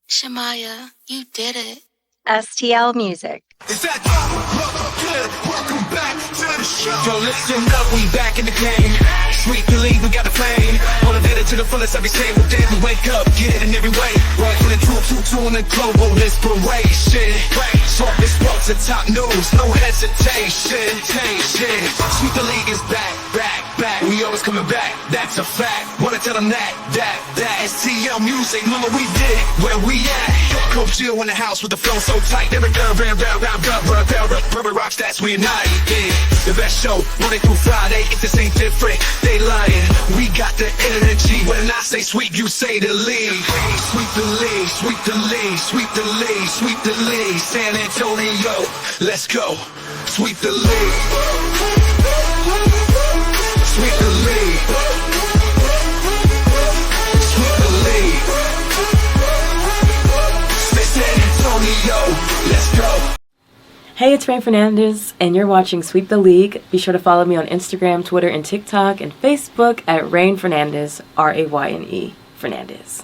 Shamaya, you did it. STL Music. Is that good? Welcome back to the show. Yo, listen up, we back in the game. Sweet the league, we got the flame. Motivated to the fullest every single day. We wake up, get it in every way. Rifling two on the global inspiration. Talk this sports and top news, no hesitation. Sweet the league is back. We always coming back, that's a fact. Wanna tell them that STL Music, mama, we did it. Where we at? Coach Jill in the house with the flow so tight. Every round, rubber rock stats, we unite. Yeah, the best show, Monday through Friday. If this ain't different, they lying. We got the energy. When I say sweep, you say the league. Sweep the league, sweep the league, sweep the league, sweep the league. San Antonio, let's go. Sweep the league. Sweep the league. Sweep the league. San Antonio, let's go. Hey, it's Rain Fernandez, and you're watching Sweep the League. Be sure to follow me on Instagram, Twitter, and TikTok, and Facebook at Rain Fernandez, RAYNE Fernandez.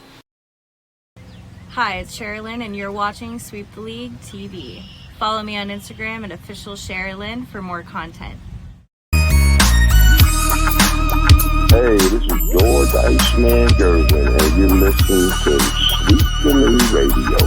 Hi, it's Sherilyn, and you're watching Sweep the League TV. Follow me on Instagram at official Sherilyn for more content. Hey, this is George Iceman Gervin, and you're listening to Sweep the League Radio.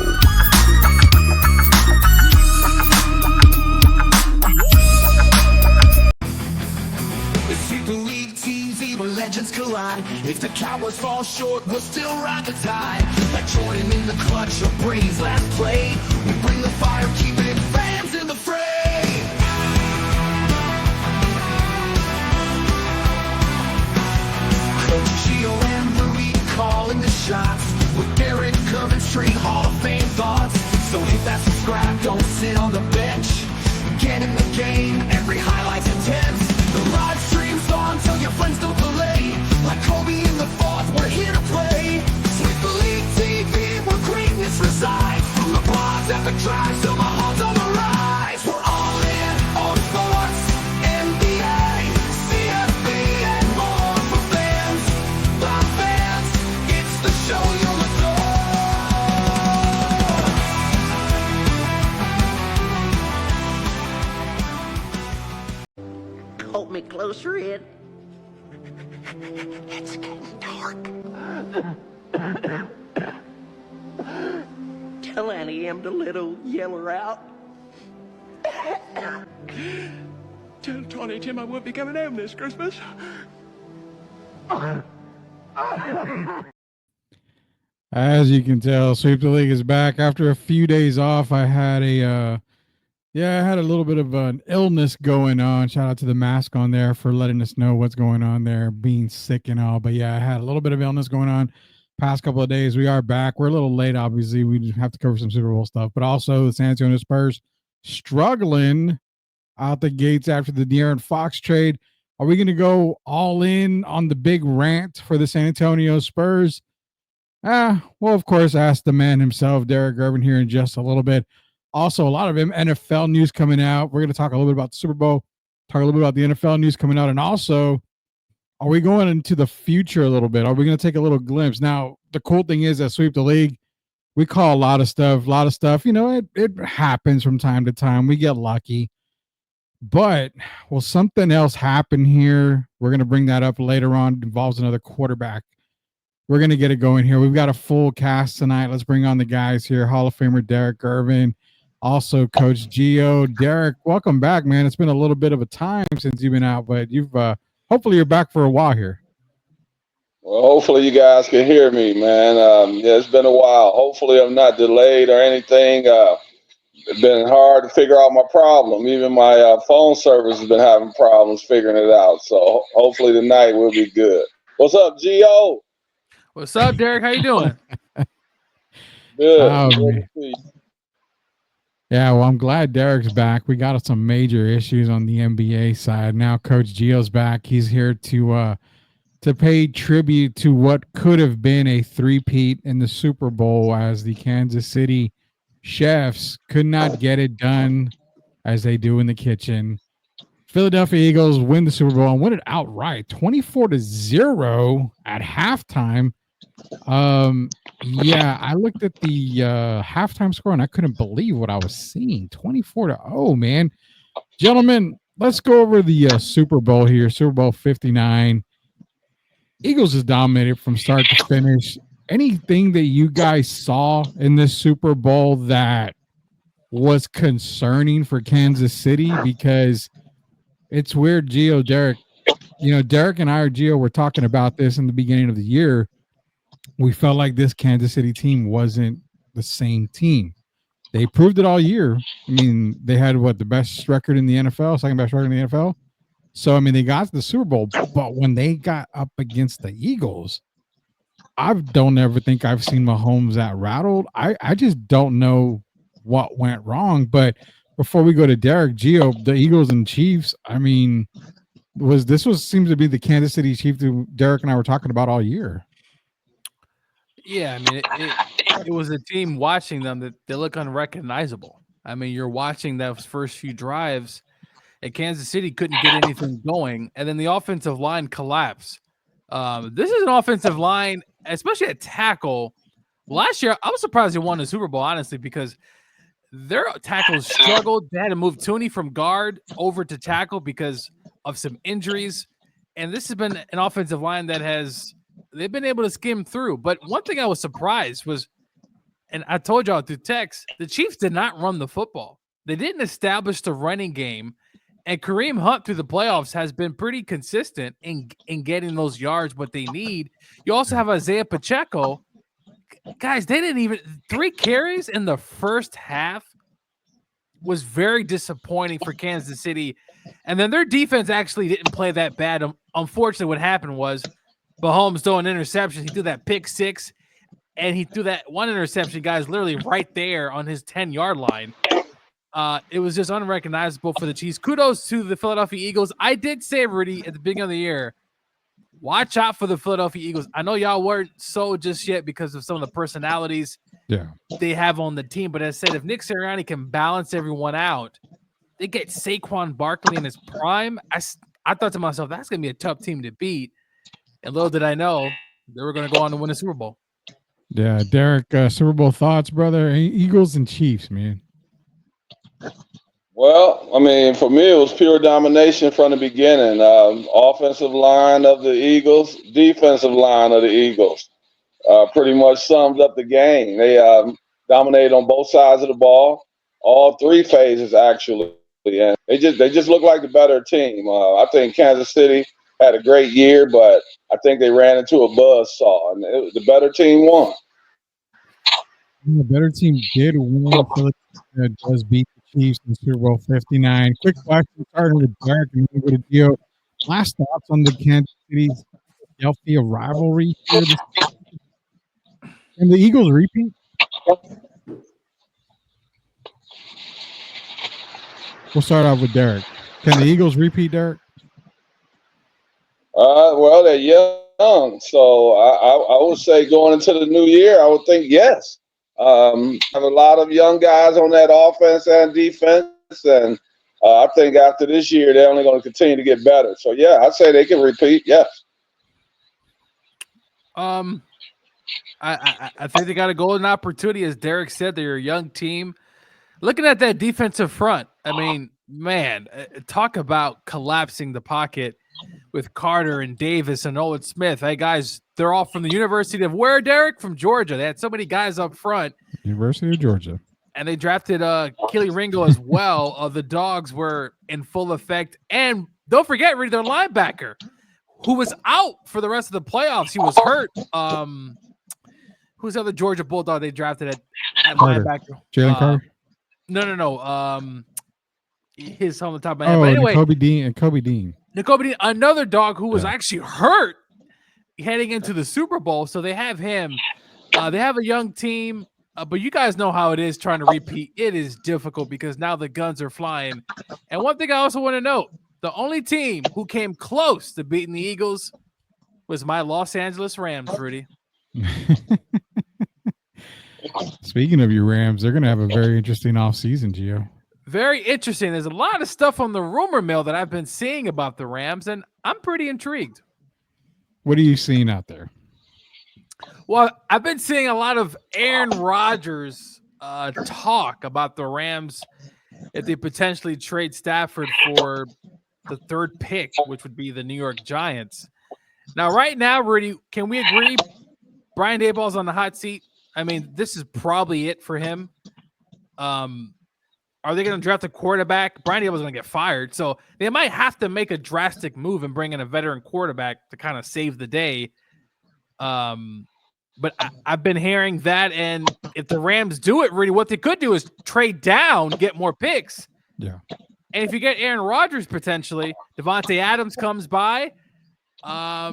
Sweep the league TV where legends collide. If the Cowboys fall short, we'll still ride the tide. Like Jordan in the clutch or Brady's last play. We bring the fire, keeping fans in the fray. Coach Gio and Rudy calling the shots. With Derek Coventry, Hall of Fame thoughts. So hit that subscribe, don't sit on the bench. Get in the game, every highlight's intense. The live stream's on till your friends don't delay. Like Kobe in the fourth, we're here to play. Sweep the League TV, where greatness resides. From the blogs at the drives till the horns on the rise. We're all in on sports, NBA, CFB, and more for fans. By fans, it's the show you'll adore. Hold me closer, Ed. It's getting dark. Tell Annie M to little yeller out. Tell Tony Tim I won't be coming home this Christmas. As you can tell, Sweep the League is back after a few days off. I had a little bit of an illness going on. Shout out to the mask on there for letting us know what's going on there, being sick and all. But yeah, I had a little bit of illness going on past couple of days. We are back. We're a little late, obviously. We have to cover some Super Bowl stuff, but also the San Antonio Spurs struggling out the gates after the De'Aaron Fox trade. Are we going to go all in on the big rant for the San Antonio Spurs? Well, of course, ask the man himself, Derek Gervin, here in just a little bit. Also, a lot of NFL news coming out. We're going to talk a little bit about the Super Bowl, talk a little bit about the NFL news coming out, and also, are we going into the future a little bit? Are we going to take a little glimpse? Now, the cool thing is that Sweep the League, we call a lot of stuff. You know, it happens from time to time. We get lucky. But will something else happen here? We're going to bring that up later on. It involves another quarterback. We're going to get it going here. We've got a full cast tonight. Let's bring on the guys here. Hall of Famer Derek Gervin. Also, Coach Gio. Derek, welcome back, man. It's been a little bit of a time since you've been out, but you've hopefully you're back for a while here. Well, hopefully you guys can hear me, man. Yeah, it's been a while. Hopefully I'm not delayed or anything. It's been hard to figure out my problem. Even my phone service has been having problems figuring it out. So hopefully tonight will be good. What's up, Gio? What's up, Derek? How you doing? Good. Oh, Good man. to see you. Yeah, well, I'm glad Derek's back. We got some major issues on the NBA side. Now Coach Gio's back. He's here to pay tribute to what could have been a three-peat in the Super Bowl, as the Kansas City Chiefs could not get it done as they do in the kitchen. Philadelphia Eagles win the Super Bowl and win it outright, 24-0 at halftime. Yeah, I looked at the halftime score and I couldn't believe what I was seeing. 24-0, man. Gentlemen, let's go over the Super Bowl here. Super Bowl 59. Eagles is dominated from start to finish. Anything that you guys saw in this Super Bowl that was concerning for Kansas City? Because it's weird, Derek. Derek and I or Gio were talking about this in the beginning of the year. We felt like this Kansas City team wasn't the same team. They proved it all year. I mean, they had the best record in the NFL, second best record in the NFL. So, I mean, they got to the Super Bowl, but when they got up against the Eagles, I don't ever think I've seen Mahomes that rattled. I just don't know what went wrong. But before we go to Derek, Gio, the Eagles and Chiefs, I mean, seems to be the Kansas City Chiefs that Derek and I were talking about all year. Yeah, I mean, it was a team watching them that they look unrecognizable. I mean, you're watching those first few drives, and Kansas City couldn't get anything going, and then the offensive line collapsed. This is an offensive line, especially at tackle. Last year, I was surprised they won the Super Bowl, honestly, because their tackles struggled. They had to move Tooney from guard over to tackle because of some injuries, and this has been an offensive line that they've been able to skim through. But one thing I was surprised was, and I told y'all through text, the Chiefs did not run the football. They didn't establish the running game. And Kareem Hunt through the playoffs has been pretty consistent in getting those yards, what they need. You also have Isaiah Pacheco. Guys, they didn't even – 3 carries in the first half was very disappointing for Kansas City. And then their defense actually didn't play that bad. Unfortunately, what happened was Mahomes threw an interception. He threw that pick 6, and he threw that one interception, guys, literally right there on his 10-yard line. It was just unrecognizable for the Chiefs. Kudos to the Philadelphia Eagles. I did say, Rudy, at the beginning of the year, watch out for the Philadelphia Eagles. I know y'all weren't sold just yet because of some of the personalities they have on the team. But as I said, if Nick Sirianni can balance everyone out, they get Saquon Barkley in his prime. I thought to myself, that's going to be a tough team to beat. And little did I know, they were going to go on to win the Super Bowl. Yeah, Derek, Super Bowl thoughts, brother? Eagles and Chiefs, man. Well, I mean, for me, it was pure domination from the beginning. Offensive line of the Eagles, defensive line of the Eagles, pretty much summed up the game. They dominated on both sides of the ball, all 3 phases actually, and they just look like the better team. I think Kansas City had a great year, but I think they ran into a buzzsaw, and the better team won. The better team did win. Philadelphia does beat the Chiefs in Super Bowl 59. Quick question, starting with Derek and then go to Gio. Last thoughts on the Kansas City Philadelphia rivalry here. And the Eagles repeat? We'll start off with Derek. Can the Eagles repeat, Derek? Well, they're young, so I would say going into the new year, I would think yes. Have a lot of young guys on that offense and defense, and I think after this year, they're only going to continue to get better. So, yeah, I'd say they can repeat, yes. I think they got a golden opportunity. As Derek said, they're a young team. Looking at that defensive front, I mean, man, talk about collapsing the pocket with Carter and Davis and Owen Smith. Hey, guys, they're all from the University of where, Derek? From Georgia. They had so many guys up front. University of Georgia. And they drafted Keely Ringo as well. The Dogs were in full effect. And don't forget, Reed, their linebacker. who was out for the rest of the playoffs. He was hurt. Who's the other Georgia Bulldog they drafted at Carter. linebacker? Jalen Carter? No. His on the top of my head. Oh, But anyway, Nakobe Dean. Nakobe Dean, another dog who was actually hurt heading into the Super Bowl. So they have him. They have a young team, but you guys know how it is trying to repeat. It is difficult because now the guns are flying. And one thing I also want to note, the only team who came close to beating the Eagles was my Los Angeles Rams, Rudy. Speaking of your Rams, they're going to have a very interesting offseason, Gio. Very interesting. There's a lot of stuff on the rumor mill that I've been seeing about the Rams, and I'm pretty intrigued. What are you seeing out there? Well, I've been seeing a lot of Aaron Rodgers talk about the Rams if they potentially trade Stafford for the third pick, which would be the New York Giants. Now, right now, Rudy, can we agree Brian Daboll's on the hot seat? I mean, this is probably it for him. Are they going to draft a quarterback? Brian Daboll's going to get fired, so they might have to make a drastic move and bring in a veteran quarterback to kind of save the day. But I've been hearing that, and if the Rams do it, Rudy, what they could do is trade down, get more picks. Yeah. And if you get Aaron Rodgers potentially, Devontae Adams comes by. I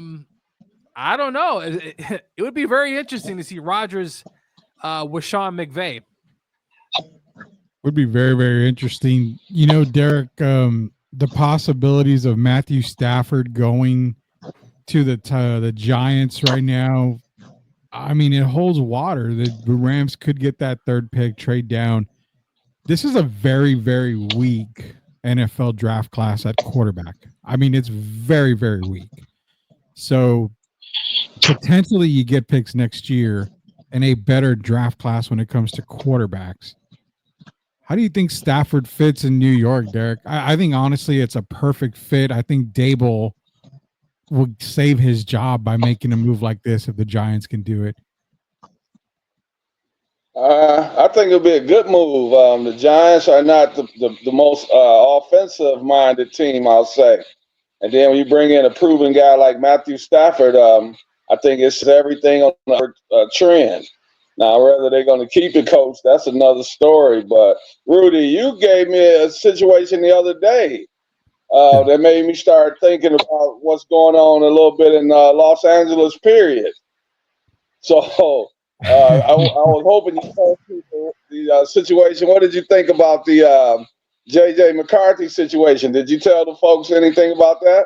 don't know. It would be very interesting to see Rodgers with Sean McVay. Would be very, very interesting. You know, Derek, the possibilities of Matthew Stafford going to the Giants right now, I mean, it holds water. The Rams could get that third pick, trade down. This is a very, very weak NFL draft class at quarterback. I mean, it's very, very weak. So potentially you get picks next year and a better draft class when it comes to quarterbacks. How do you think Stafford fits in New York, Derek? I think, honestly, it's a perfect fit. I think Daboll will save his job by making a move like this if the Giants can do it. I think it'll be a good move. The Giants are not the most offensive-minded team, I'll say. And then when you bring in a proven guy like Matthew Stafford, I think it's everything on the trend. Now, whether they're going to keep the coach, that's another story. But, Rudy, you gave me a situation the other day that made me start thinking about what's going on a little bit in Los Angeles, period. So I was hoping you told people the situation. What did you think about the J.J. McCarthy situation? Did you tell the folks anything about that?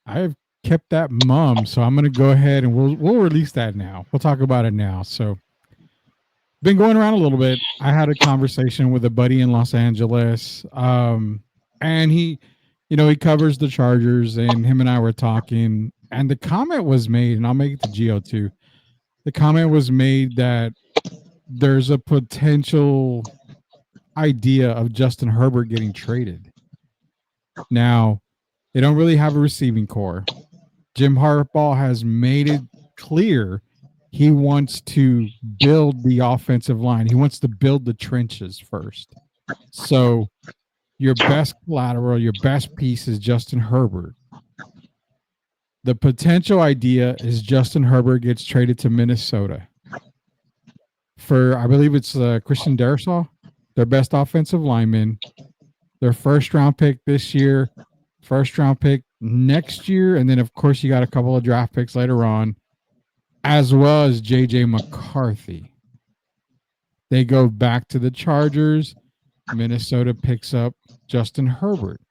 I've kept that mum, so I'm going to go ahead and we'll release that now. We'll talk about it now. So, been going around a little bit. I had a conversation with a buddy in Los Angeles, and he covers the Chargers, and him and I were talking, and the comment was made, and I'll make it to Gio too. The comment was made that there's a potential idea of Justin Herbert getting traded. Now, they don't really have a receiving core. Jim Harbaugh has made it clear he wants to build the offensive line. He wants to build the trenches first. So your best collateral, your best piece is Justin Herbert. The potential idea is Justin Herbert gets traded to Minnesota for, I believe it's Christian Darrisaw, their best offensive lineman, their first-round pick this year, first-round pick next year, and then, of course, you got a couple of draft picks later on, as well as J.J. McCarthy. They go back to the Chargers. Minnesota picks up Justin Herbert.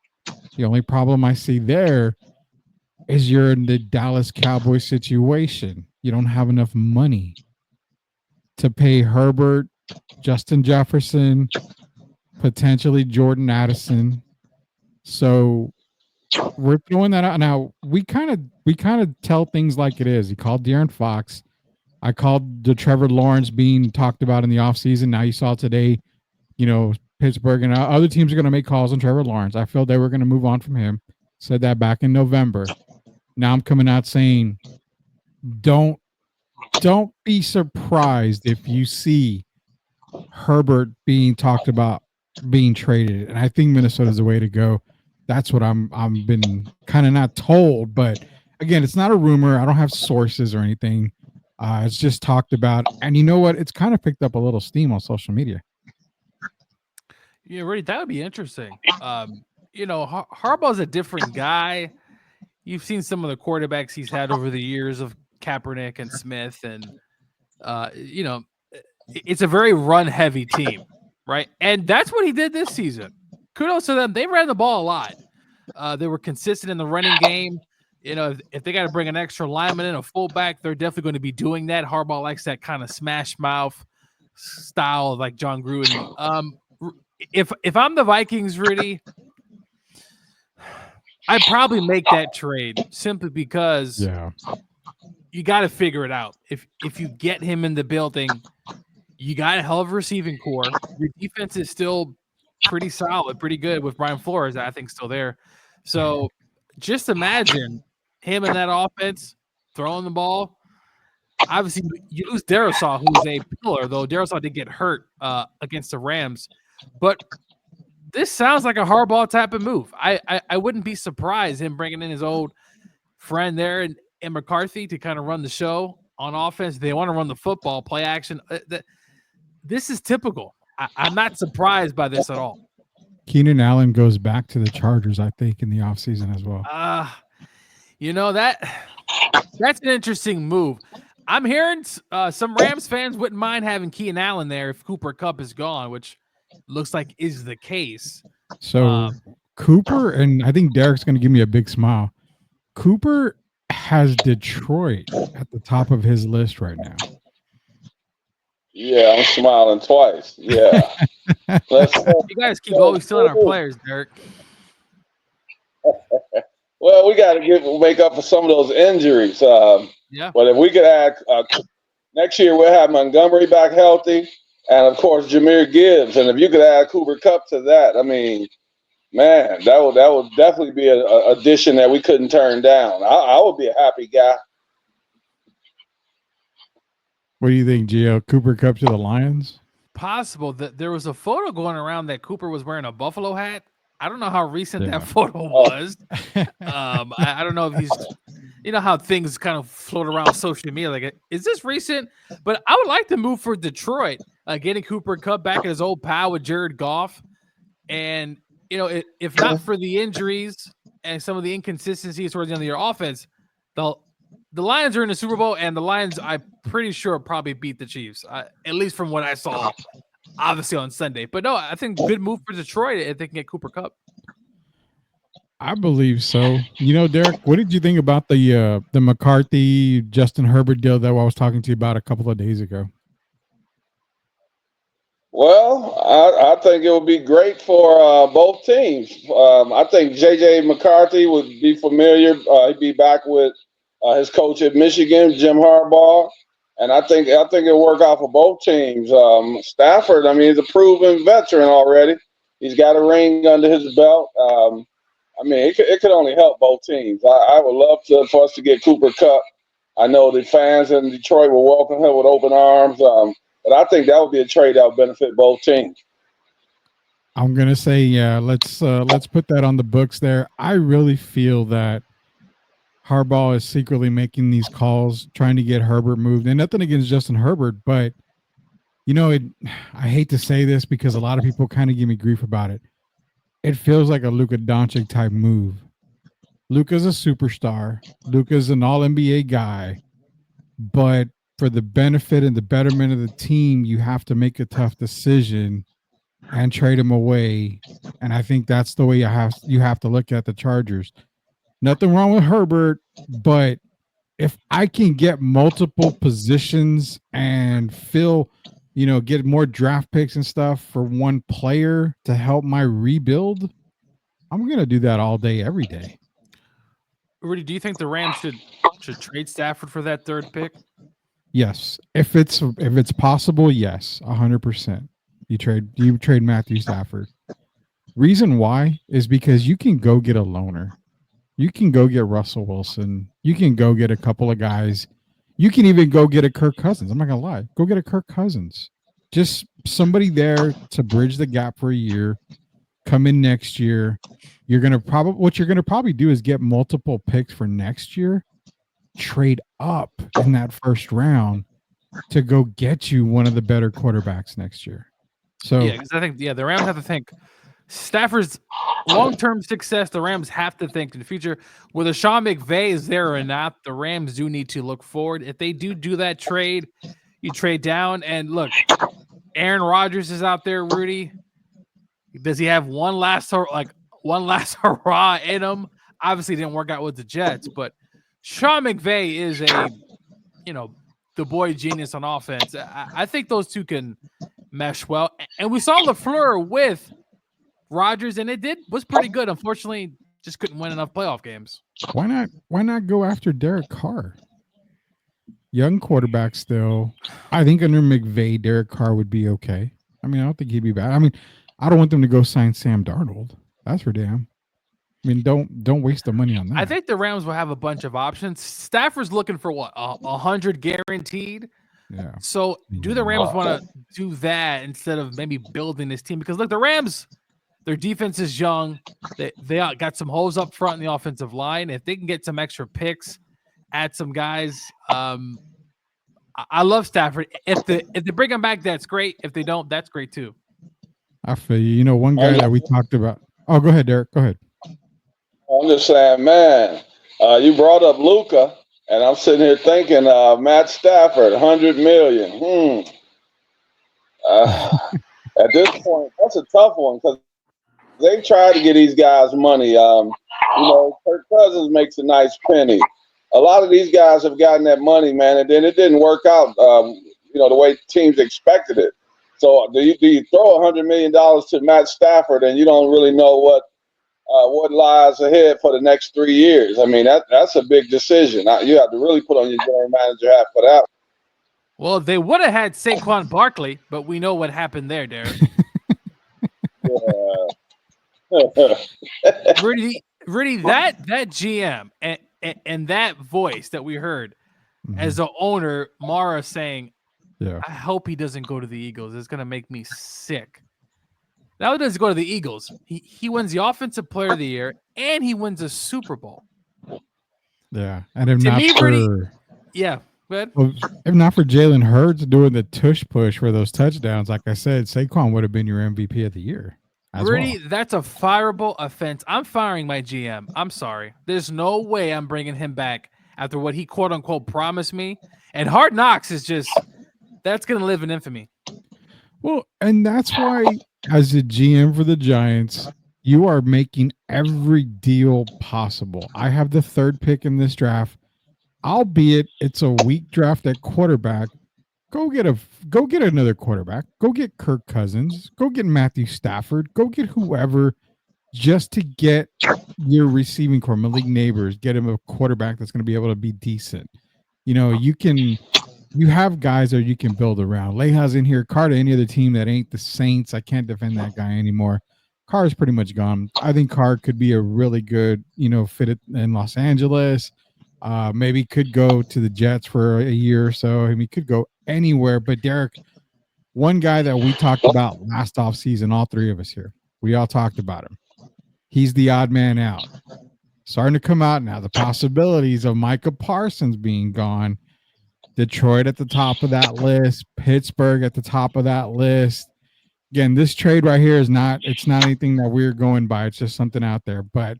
The only problem I see there is you're in the Dallas Cowboys situation. You don't have enough money to pay Herbert, Justin Jefferson, potentially Jordan Addison. So we're throwing that out. Now, we kind of tell things like it is. He called De'Aaron Fox. I called the Trevor Lawrence being talked about in the offseason. Now you saw today, Pittsburgh and other teams are going to make calls on Trevor Lawrence. I felt they were going to move on from him. Said that back in November. Now I'm coming out saying, don't be surprised if you see Herbert being talked about being traded. And I think Minnesota's the way to go. That's what I'm been kind of not told, but again, it's not a rumor. I don't have sources or anything. It's just talked about. And you know what? It's kind of picked up a little steam on social media. Yeah, really, that would be interesting. Harbaugh's a different guy. You've seen some of the quarterbacks he's had over the years of Kaepernick and Smith, and it's a very run-heavy team, right? And that's what he did this season. Kudos to them. They ran the ball a lot. They were consistent in the running game. If they got to bring an extra lineman in, a fullback, they're definitely going to be doing that. Harbaugh likes that kind of smash mouth style, like John Gruden. If I'm the Vikings, Rudy, I'd probably make that trade simply because you got to figure it out. If you get him in the building, you got a hell of a receiving core. Your defense is still pretty solid, pretty good with Brian Flores, I think, still there. So just imagine him in that offense throwing the ball. Obviously, you lose Darrisaw, who's a pillar, though Darrisaw did get hurt against the Rams. But this sounds like a Harbaugh type of move. I wouldn't be surprised him bringing in his old friend there and McCarthy to kind of run the show on offense. They want to run the football, play action. This is typical. I'm not surprised by this at all. Keenan Allen goes back to the Chargers, I think, in the offseason as well. That's an interesting move. I'm hearing some Rams fans wouldn't mind having Keenan Allen there if Cooper Kupp is gone, which looks like is the case. So Cooper, and I think Derek's going to give me a big smile. Cooper has Detroit at the top of his list right now. Yeah, I'm smiling twice. Yeah. You guys keep always stealing our players, Derek. Well, we got to make up for some of those injuries. But if we could add next year, we'll have Montgomery back healthy, and of course Jahmyr Gibbs. And if you could add Cooper Kupp to that, I mean, man, that would definitely be an addition that we couldn't turn down. I would be a happy guy. What do you think, Gio? Cooper Kupp to the Lions? Possible. There was a photo going around that Cooper was wearing a Buffalo hat. I don't know how recent that photo was. I don't know if he's, how things kind of float around social media. Like, is this recent? But I would like to move for Detroit, getting Cooper Kupp back at his old pal with Jared Goff. And, if not for the injuries and some of the inconsistencies towards the end of your offense, the Lions are in the Super Bowl, and the Lions, I'm pretty sure, probably beat the Chiefs, at least from what I saw, obviously, on Sunday. But no, I think good move for Detroit if they can get Cooper Kupp. I believe so. Derek, what did you think about the McCarthy, Justin Herbert deal that I was talking to you about a couple of days ago? Well, I think it would be great for both teams. I think J.J. McCarthy would be familiar. He'd be back with his coach at Michigan, Jim Harbaugh, and I think it'll work out for both teams. Stafford, I mean, he's a proven veteran already. He's got a ring under his belt. It could only help both teams. I would love for us to get Cooper Kupp. I know the fans in Detroit will welcome him with open arms. But I think that would be a trade that would benefit both teams. I'm gonna say, let's put that on the books there. I really feel that Harbaugh is secretly making these calls, trying to get Herbert moved. And nothing against Justin Herbert, but I hate to say this because a lot of people kind of give me grief about it. It feels like a Luka Doncic type move. Luka's a superstar. Luka's an all-NBA guy. But for the benefit and the betterment of the team, you have to make a tough decision and trade him away. And I think that's the way you have to look at the Chargers. Nothing wrong with Herbert, but if I can get multiple positions and get more draft picks and stuff for one player to help my rebuild, I'm going to do that all day, every day. Rudy, do you think the Rams should trade Stafford for that third pick? Yes. If it's possible, yes, 100%. You trade Matthew Stafford. Reason why is because you can go get a loaner. You can go get Russell Wilson. You can go get a couple of guys. You can even go get a Kirk Cousins. I'm not going to lie. Go get a Kirk Cousins. Just somebody there to bridge the gap for a year. Come in next year. What you're going to probably do is get multiple picks for next year trade up in that first round to go get you one of the better quarterbacks next year. So yeah, because I think the Rams have to think Stafford's long-term success. The Rams have to think in the future whether Sean McVay is there or not. The Rams do need to look forward. If they do that trade, you trade down and look. Aaron Rodgers is out there. Rudy, does he have one last hurrah in him? Obviously, it didn't work out with the Jets, but Sean McVay is the boy genius on offense. I think those two can mesh well. And we saw LaFleur with Rodgers, and was pretty good. Unfortunately, just couldn't win enough playoff games. Why not go after Derek Carr? Young quarterback still. I think under McVay, Derek Carr would be okay. I mean, I don't think he'd be bad. I mean, I don't want them to go sign Sam Darnold. That's for damn. I mean, don't waste the money on that. I think the Rams will have a bunch of options. Stafford's looking for what, 100 guaranteed. Yeah. So do the Rams want to do that instead of maybe building this team? Because look, the Rams, their defense is young. They got some holes up front in the offensive line. If they can get some extra picks, add some guys. I love Stafford. If they bring him back, that's great. If they don't, that's great too. I feel you. You know, one guy that we talked about. Oh, go ahead, Derek. Go ahead. I'm just saying, man, you brought up Luka, and I'm sitting here thinking, Matt Stafford, $100 million. At this point, that's a tough one because they try to get these guys money. Kirk Cousins makes a nice penny. A lot of these guys have gotten that money, man, and then it didn't work out, the way teams expected it. So do you throw $100 million to Matt Stafford and you don't really know what lies ahead for the next 3 years? I mean, that's a big decision. You have to really put on your general manager hat for that. Well, they would have had Saquon Barkley, but we know what happened there, Derek. Rudy, that GM and that voice that we heard as the owner, Mara saying, yeah, I hope he doesn't go to the Eagles. It's going to make me sick. Now he doesn't go to the Eagles. He wins the Offensive Player of the Year, and he wins a Super Bowl. Yeah, and if not for Jalen Hurts doing the tush push for those touchdowns, like I said, Saquon would have been your MVP of the year. Rudy, that's a fireable offense. I'm firing my GM. I'm sorry. There's no way I'm bringing him back after what he quote unquote promised me. And Hard Knocks is just that's going to live in infamy. Well, and that's why, as a GM for the Giants, you are making every deal possible. I have the third pick in this draft, albeit it's a weak draft at quarterback. Go get another quarterback. Go get Kirk Cousins. Go get Matthew Stafford. Go get whoever, just to get your receiving core, Malik Neighbors. Get him a quarterback that's going to be able to be decent. You have guys that you can build around. Leha's in here. Carr to any other team that ain't the Saints. I can't defend that guy anymore. Carr is pretty much gone. I think Carr could be a really good, fit in Los Angeles. Maybe could go to the Jets for a year or so. I mean, he could go anywhere. But Derek, one guy that we talked about last offseason, all three of us here, we all talked about him. He's the odd man out. Starting to come out now. The possibilities of Micah Parsons being gone. Detroit at the top of that list. Pittsburgh at the top of that list. Again, this trade right here it's not anything that we're going by. It's just something out there. But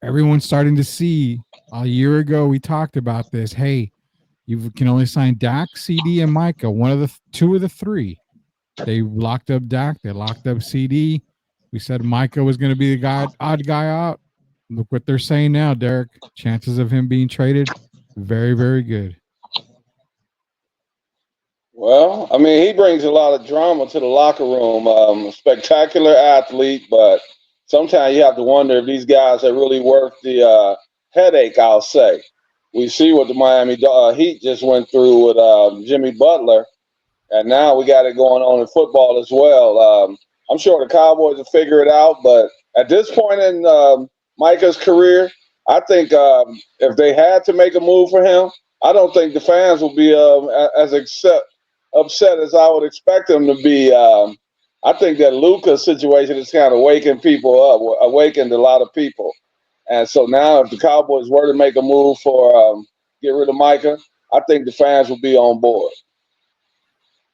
everyone's starting to see. A year ago, we talked about this. Hey, you can only sign Dak, CD, and Micah. Two of the three. They locked up Dak. They locked up CD. We said Micah was going to be the odd guy out. Look what they're saying now, Derek. Chances of him being traded, very, very good. Well, I mean, he brings a lot of drama to the locker room. Spectacular athlete, but sometimes you have to wonder if these guys are really worth the headache, I'll say. We see what the Miami Heat just went through with Jimmy Butler, and now we got it going on in football as well. I'm sure the Cowboys will figure it out, but at this point in Micah's career, I think if they had to make a move for him, I don't think the fans will be as upset as I would expect them to be. I think that Luka's situation has kind of awakened a lot of people. And so now, if the Cowboys were to make a move for get rid of Micah, I think the fans will be on board.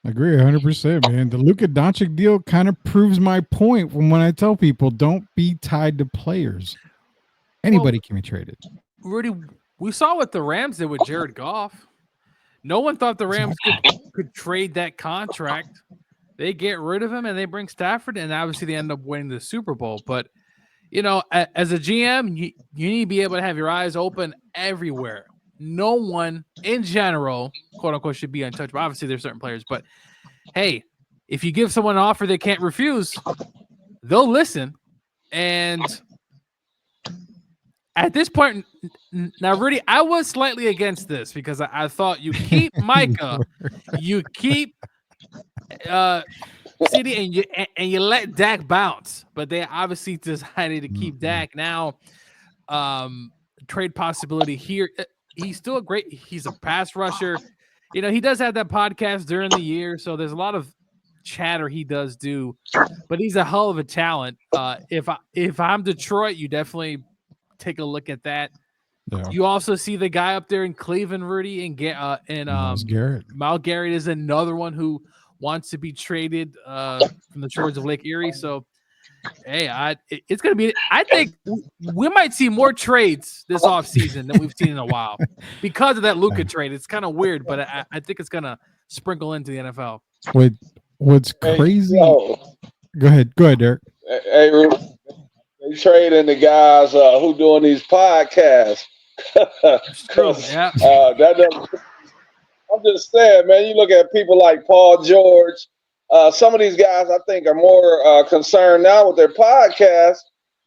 Agree 100%, man. The Luka Doncic deal kind of proves my point from when I tell people don't be tied to players. Anybody can be traded. Rudy, we saw what the Rams did with Jared Goff. No one thought the Rams could trade that contract. They get rid of him and they bring Stafford, and obviously they end up winning the Super Bowl. But, you know, as a GM, you need to be able to have your eyes open everywhere. No one in general, quote unquote, should be untouchable. Obviously, there's certain players, but hey, if you give someone an offer they can't refuse, they'll listen. And at this point, now, Rudy, I was slightly against this because I thought you keep Micah, you keep CD, and you let Dak bounce, but they obviously decided to keep Dak. Now, trade possibility here. He's still he's a pass rusher. You know, he does have that podcast during the year, so there's a lot of chatter he does do, but he's a hell of a talent. If I'm Detroit, you definitely take a look at that. Yeah. You also see the guy up there in Cleveland, Rudy, and Myles Garrett. Myles Garrett is another one who wants to be traded from the shores of Lake Erie. So, hey, it's going to be – I think we might see more trades this offseason than we've seen in a while because of that Luka trade. It's kind of weird, but I think it's going to sprinkle into the NFL. What's crazy – Go ahead, Derek. Hey, Ruth, they trading the guys who doing these podcasts. Yeah. That doesn't – I'm just saying, man, you look at people like Paul George. Some of these guys, I think, are more concerned now with their podcast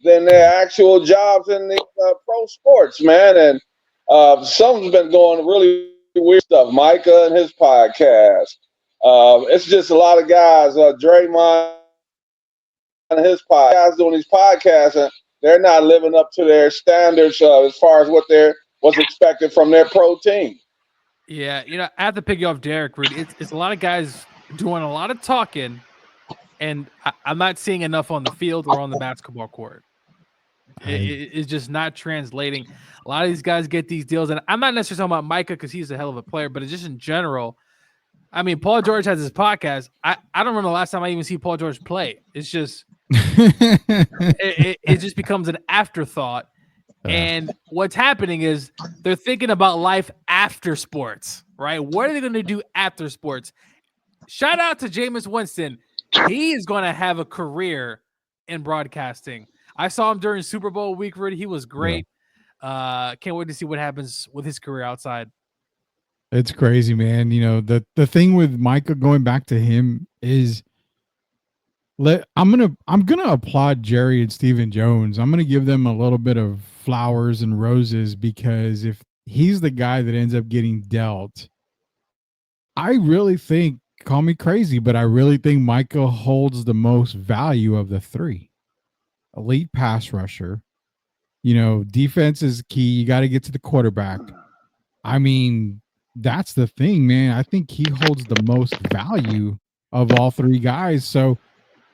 than their actual jobs in the pro sports, man. And some's been going really weird stuff. Micah and his podcast. It's just a lot of guys. Draymond and his podcast, guys doing these podcasts, and they're not living up to their standards as far as what's expected from their pro team. Yeah, you know, I have to pick you off Derek, Rudy. It's a lot of guys doing a lot of talking, and I'm not seeing enough on the field or on the basketball court. It's just not translating. A lot of these guys get these deals, and I'm not necessarily talking about Micah because he's a hell of a player, but it's just in general. I mean, Paul George has his podcast. I don't remember the last time I even see Paul George play. It's just it just becomes an afterthought. And what's happening is they're thinking about life after sports, right? What are they going to do after sports? Shout out to Jameis Winston. He is going to have a career in broadcasting. I saw him during Super Bowl week, Rudy. He was great. Can't wait to see what happens with his career outside. It's crazy, man. You know, the thing with Micah, going back to him, is I'm gonna applaud Jerry and Stephen Jones. I'm gonna give them a little bit of flowers and roses, because if he's the guy that ends up getting dealt, I really think, call me crazy, but I really think Micah holds the most value of the three. Elite pass rusher. You know, defense is key. You got to get to the quarterback. I mean, that's the thing, man. I think he holds the most value of all three guys. So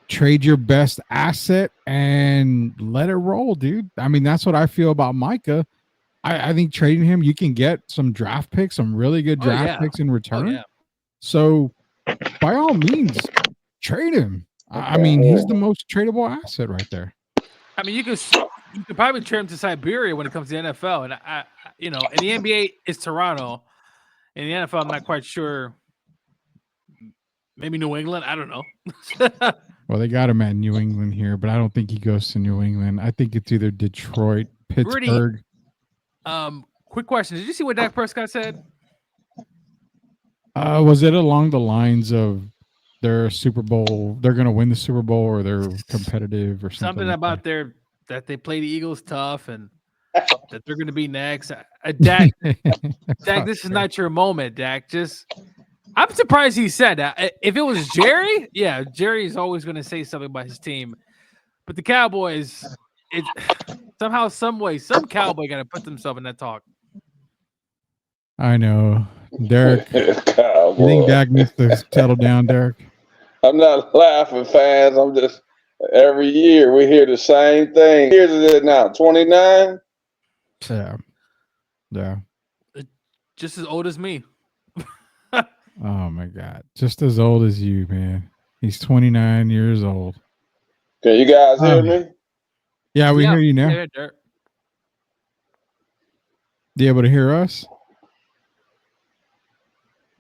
trade your best asset and let it roll, dude. I mean, that's what I feel about Micah. I think trading him, you can get some draft picks, some really good draft picks in return. So by all means, trade him. I mean, he's the most tradable asset right there. I mean, you could probably trade him to Siberia when it comes to the NFL. And I in the NBA is Toronto. In the NFL, I'm not quite sure. Maybe New England. I don't know. Well, they got him at New England here, but I don't think he goes to New England. I think it's either Detroit, Pittsburgh. Rudy, quick question. Did you see what Dak Prescott said? Was it along the lines of their Super Bowl, they're going to win the Super Bowl, or they're competitive, or something like about that they play the Eagles tough and that they're going to be next? Dak, this is not your moment, Dak. I'm surprised he said that. If it was Jerry, Jerry's always going to say something about his team. But the Cowboys, somehow, some way, some Cowboy got to put themselves in that talk. I know. Derek, you think Dak needs to settle down, Derek? I'm not laughing, fans. I'm just Every year we hear the same thing. Years is it now? 29? Yeah. Yeah. Just as old as me. Oh my God. Just as old as you, man. He's 29 years old. Can you guys hear me? Yeah, we hear you now. Yeah, Derek. You able to hear us?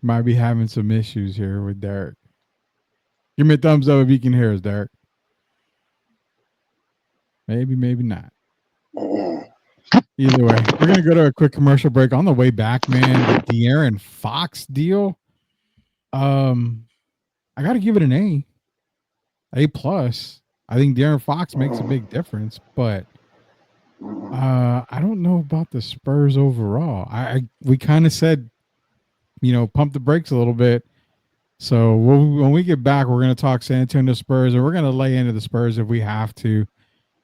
Might be having some issues here with Derek. Give me a thumbs up if you can hear us, Derek. Maybe, maybe not. Either way, we're going to go to a quick commercial break. On the way back, man, the De'Aaron Fox deal. I got to give it an A plus. I think De'Aaron Fox makes a big difference, but I don't know about the Spurs overall. We kind of said, pump the brakes a little bit. So when we get back, we're going to talk San Antonio Spurs, and we're going to lay into the Spurs if we have to,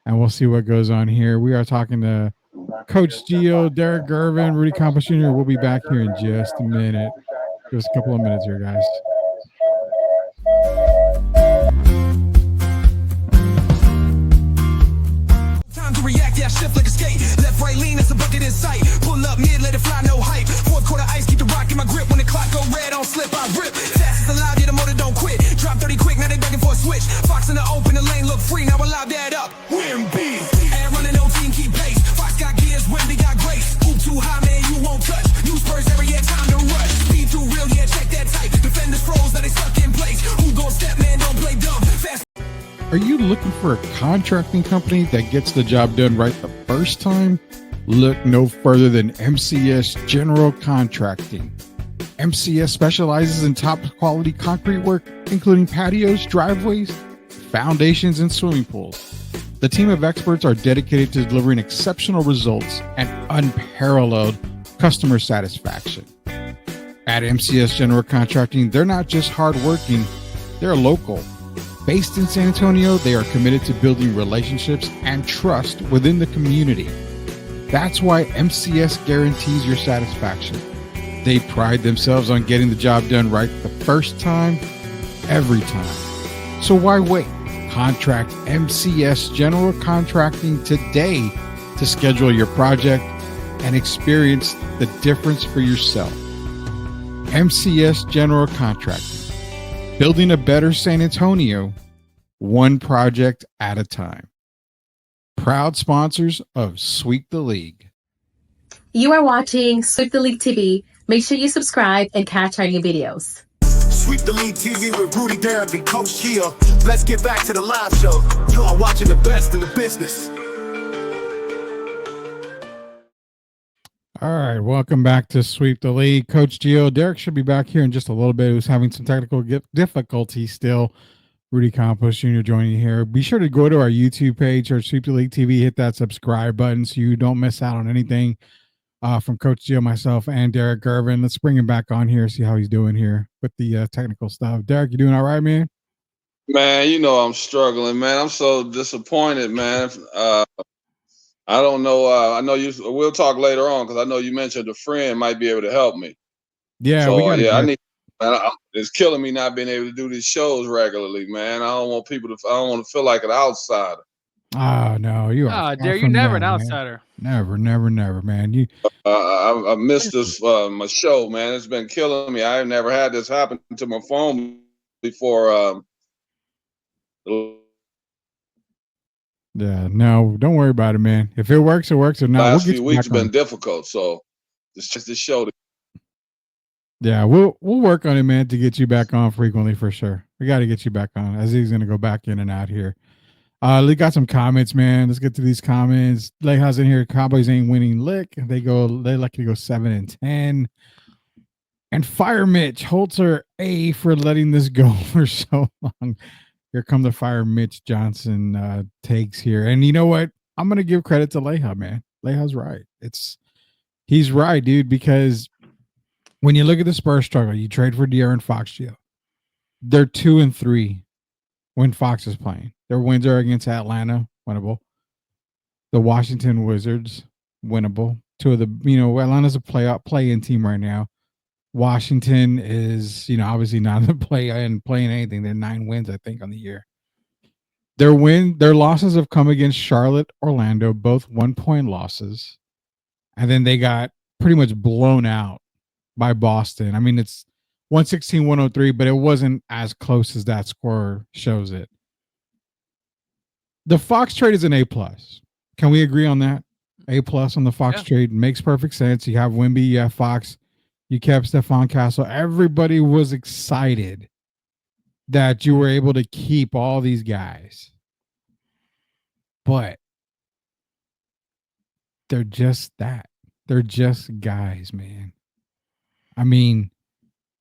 and we'll see what goes on here. We are talking to Coach Gio, Derek Gervin, Rudy Campos Jr. We'll be back here in just a minute. Give us a couple of minutes here, guys. Time to react, yeah, shift like a skate. Left, right, lean, it's a bucket in sight. Pull up mid, let it fly, no hype. Fourth quarter ice, keep the rock in my grip. When the clock go red, don't slip, I rip. Fast as alive, yeah, the motor don't quit. Drop 30 quick, now they begging for a switch. Fox in the open, the lane look free, now I loud that up. Win B. And running no team, keep pace. Fox got gears, Wendy got grace. Ooh, too high, man, you won't touch. New Spurs every year, time to rush. Speed too real, yeah, check that type. Defenders froze, now they stuck in place. Who gon' step, man, don't play dumb. Fast. Are you looking for a contracting company that gets the job done right the first time? Look no further than MCS General Contracting. MCS specializes in top quality concrete work, including patios, driveways, foundations, and swimming pools. The team of experts are dedicated to delivering exceptional results and unparalleled customer satisfaction. At MCS General Contracting, they're not just hardworking, they're local. Based in San Antonio, they are committed to building relationships and trust within the community. That's why MCS guarantees your satisfaction. They pride themselves on getting the job done right the first time, every time. So why wait? Contract MCS General Contracting today to schedule your project and experience the difference for yourself. MCS General Contracting. Building a better San Antonio, one project at a time. Proud sponsors of Sweep the League. You are watching Sweep the League TV. Make sure you subscribe and catch our new videos. Sweep the League TV with Rudy, Derek, and Coach Gio. Let's get back to the live show. You are watching the best in the business. All right, welcome back to Sweep the League. Coach Gio, Derek should be back here in just a little bit. He was having some technical difficulty still. Rudy Campos Jr. joining you here. Be sure to go to our YouTube page or Sweep the League TV, hit that subscribe button so you don't miss out on anything from Coach Gio, myself, and Derek Gervin. Let's bring him back on here, see how he's doing here with the technical stuff. Derek, you doing all right, man? Man, I'm struggling, man. I'm so disappointed, man. I don't know. I know you. We'll talk later on because I know you mentioned a friend might be able to help me. Yeah, so, I need. Man, it's killing me not being able to do these shows regularly, man. I don't want people to. I don't want to feel like an outsider. Oh no, you are. Dare you never an outsider. Never, man. You. I missed this my show, man. It's been killing me. I've never had this happen to my phone before. Yeah, no, don't worry about it, man. If it works, it works. Or not, last few weeks have been difficult, so it's just this show. Yeah, we'll work on it, man, to get you back on frequently for sure. We got to get you back on. As he's gonna go back in and out here. We got some comments, man. Let's get to these comments. Leja's in here. Cowboys ain't winning lick. They lucky to go 7-10. And Fire Mitch Holzer A for letting this go for so long. Here come the Fire Mitch Johnson takes here. And you know what? I'm going to give credit to Leja, man. Leja's right. He's right, dude, because when you look at the Spurs struggle, you trade for De'Aaron Fox, they're 2-3 when Fox is playing. Their wins are against Atlanta, winnable. The Washington Wizards, winnable. Two of the, Atlanta's a play-in team right now. Washington is, obviously not in the playing anything. They're 9 wins, I think, on the year. Their losses have come against Charlotte, Orlando, both 1-point losses. And then they got pretty much blown out by Boston. I mean, it's 116-103, but it wasn't as close as that score shows it. The Fox trade is an A+. Can we agree on that? A+ on the Fox trade makes perfect sense. You have Wemby, you have Fox, you kept Stephon Castle. Everybody was excited that you were able to keep all these guys. But they're just that. They're just guys, man. I mean,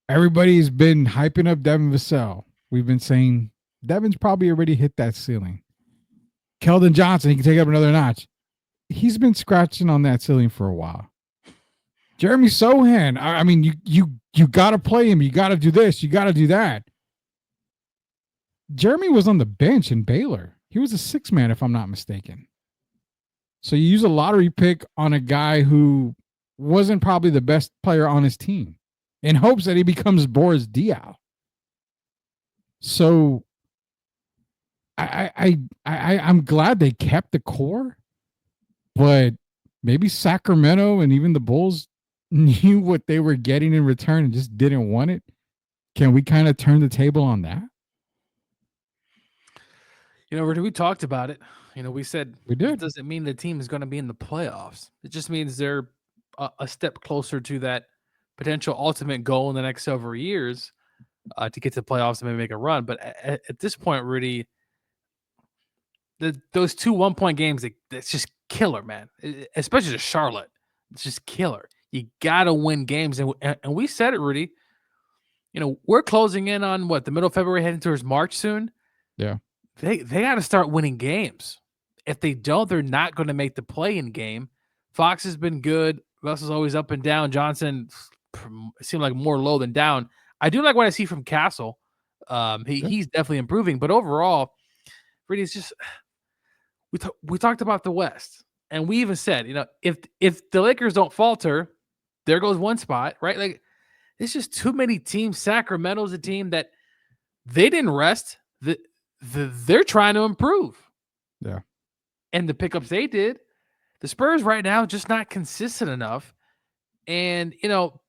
everybody's been hyping up Devin Vassell. We've been saying Devin's probably already hit that ceiling. Keldon Johnson, he can take it up another notch. He's been scratching on that ceiling for a while. Jeremy Sohan, I mean, you got to play him. You got to do this. You got to do that. Jeremy was on the bench in Baylor. He was a 6-man, if I'm not mistaken. So you use a lottery pick on a guy who wasn't probably the best player on his team in hopes that he becomes Boris Diaw. So I'm glad they kept the core, but maybe Sacramento and even the Bulls knew what they were getting in return and just didn't want it. Can we kind of turn the table on that? We talked about it. We said we did. It doesn't mean the team is going to be in the playoffs. It just means they're a step closer to that potential ultimate goal in the next several years to get to the playoffs and maybe make a run. But at this point, Rudy, those 2 1-point games, it's just killer, man. Especially to Charlotte. It's just killer. You got to win games. And we said it, Rudy. We're closing in on the middle of February, heading towards March soon. Yeah. They got to start winning games. If they don't, they're not going to make the play-in game. Fox has been good. Russell's always up and down. Johnson seemed like more low than down. I do like what I see from Castle. He's definitely improving. But overall, really, it's just we talked about the West, and we even said, if the Lakers don't falter, there goes one spot, right? Like, it's just too many teams. Sacramento's a team that they didn't rest. They're trying to improve. Yeah. And the pickups they did, the Spurs right now just not consistent enough. And,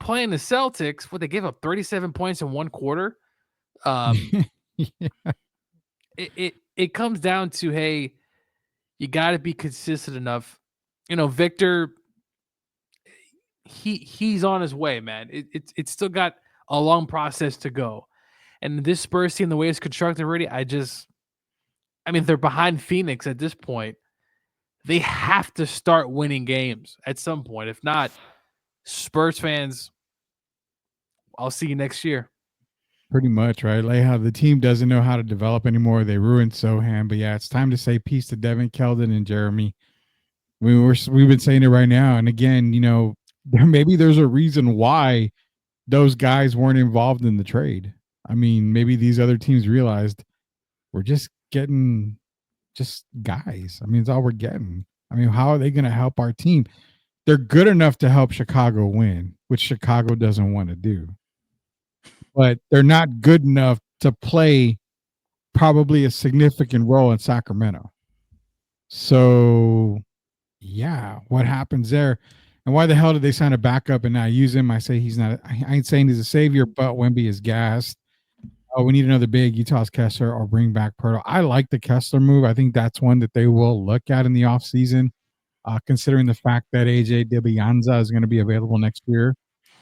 playing the Celtics, they gave up 37 points in one quarter. It comes down to, hey, you got to be consistent enough. Victor, he's on his way, man. It's still got a long process to go. And this Spurs team, the way it's constructed already, they're behind Phoenix at this point. They have to start winning games at some point. If not, Spurs fans, I'll see you next year. Pretty much, right? Like how the team doesn't know how to develop anymore. They ruined Sohan. But yeah, it's time to say peace to Devin, Keldon, and Jeremy. We've been saying it right now. And again, maybe there's a reason why those guys weren't involved in the trade. I mean, maybe these other teams realized we're just getting just guys. I mean, it's all we're getting. I mean, how are they going to help our team? They're good enough to help Chicago win, which Chicago doesn't want to do. But they're not good enough to play probably a significant role in Sacramento. So, yeah, what happens there? And why the hell did they sign a backup and not use him? I say he's not. I ain't saying he's a savior, but Wemby is gassed. Oh, we need another big Utah's Kessler or bring back Pirtle. I like the Kessler move. I think that's one that they will look at in the offseason, considering the fact that AJ DiBianza is going to be available next year.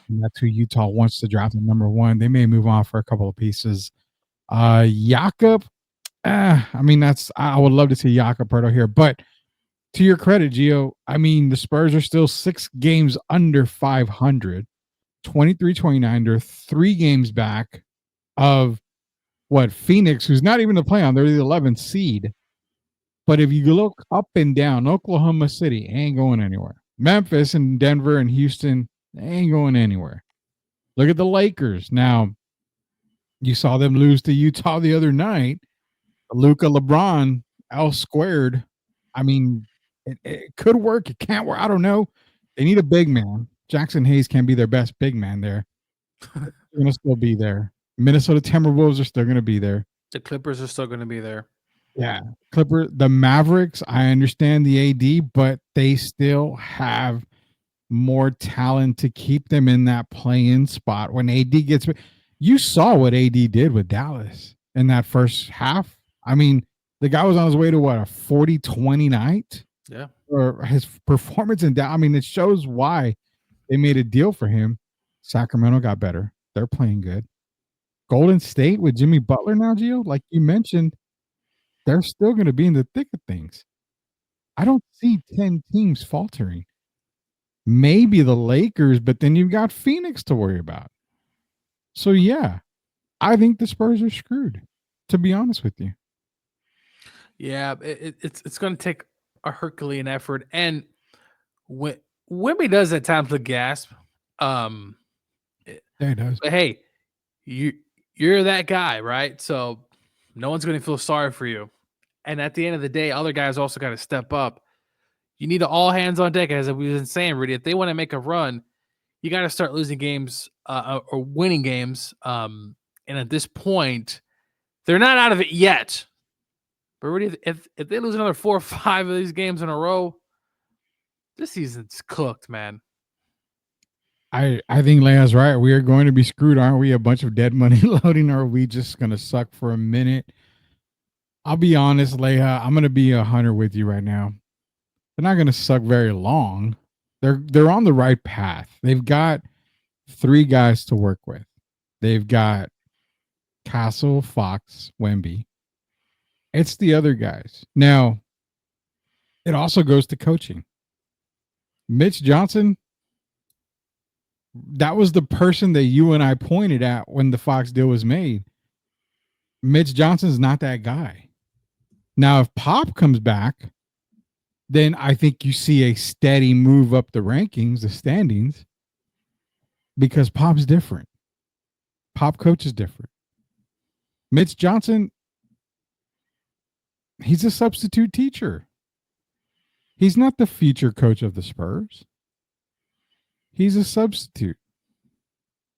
And that's who Utah wants to draft at number 1. They may move on for a couple of pieces. Jakob, I would love to see Jakob Pirtle here. But to your credit, Gio, the Spurs are still 6 games under 500, 23-29. They're 3 games back of Phoenix, who's not even the play-on. They're the 11th seed. But if you look up and down, Oklahoma City ain't going anywhere. Memphis and Denver and Houston, they ain't going anywhere. Look at the Lakers. Now, you saw them lose to Utah the other night. Luka, LeBron, L squared. It could work. It can't work. I don't know. They need a big man. Jackson Hayes can be their best big man there. They're going to still be there. Minnesota Timberwolves are still going to be there. The Clippers are still going to be there. Yeah. The Mavericks, I understand the AD, but they still have more talent to keep them in that play-in spot. When AD gets, you saw what AD did with Dallas in that first half. I mean, the guy was on his way to what, a 40-20 night? Yeah. Or his performance in Dallas. I mean, it shows why they made a deal for him. Sacramento got better. They're playing good. Golden State with Jimmy Butler now, Gio, like you mentioned, they're still going to be in the thick of things. I don't see 10 teams faltering. Maybe the Lakers, but then you've got Phoenix to worry about. So, yeah, I think the Spurs are screwed, to be honest with you. Yeah, it's going to take a Herculean effort. And Wemby does at times look gasp. Yeah, he does. But hey, you're that guy, right? So no one's going to feel sorry for you. And at the end of the day, other guys also got to step up. You need all hands on deck, as we've been saying, Rudy. If they want to make a run, you got to start losing games or winning games. And at this point, they're not out of it yet. But Rudy, if they lose another 4 or 5 of these games in a row, this season's cooked, man. I think Leia's right. We are going to be screwed, aren't we? A bunch of dead money loading, or are we just going to suck for a minute? I'll be honest, Leia. I'm going to be 100 with you right now. They're not going to suck very long. They're on the right path. They've got 3 guys to work with. They've got Castle, Fox, Wemby. It's the other guys. Now, it also goes to coaching. Mitch Johnson, that was the person that you and I pointed at when the Fox deal was made. Mitch Johnson's not that guy. Now, if Pop comes back, then I think you see a steady move up the rankings, the standings, because Pop's different. Pop coach is different. Mitch Johnson, he's a substitute teacher. He's not the future coach of the Spurs. He's a substitute.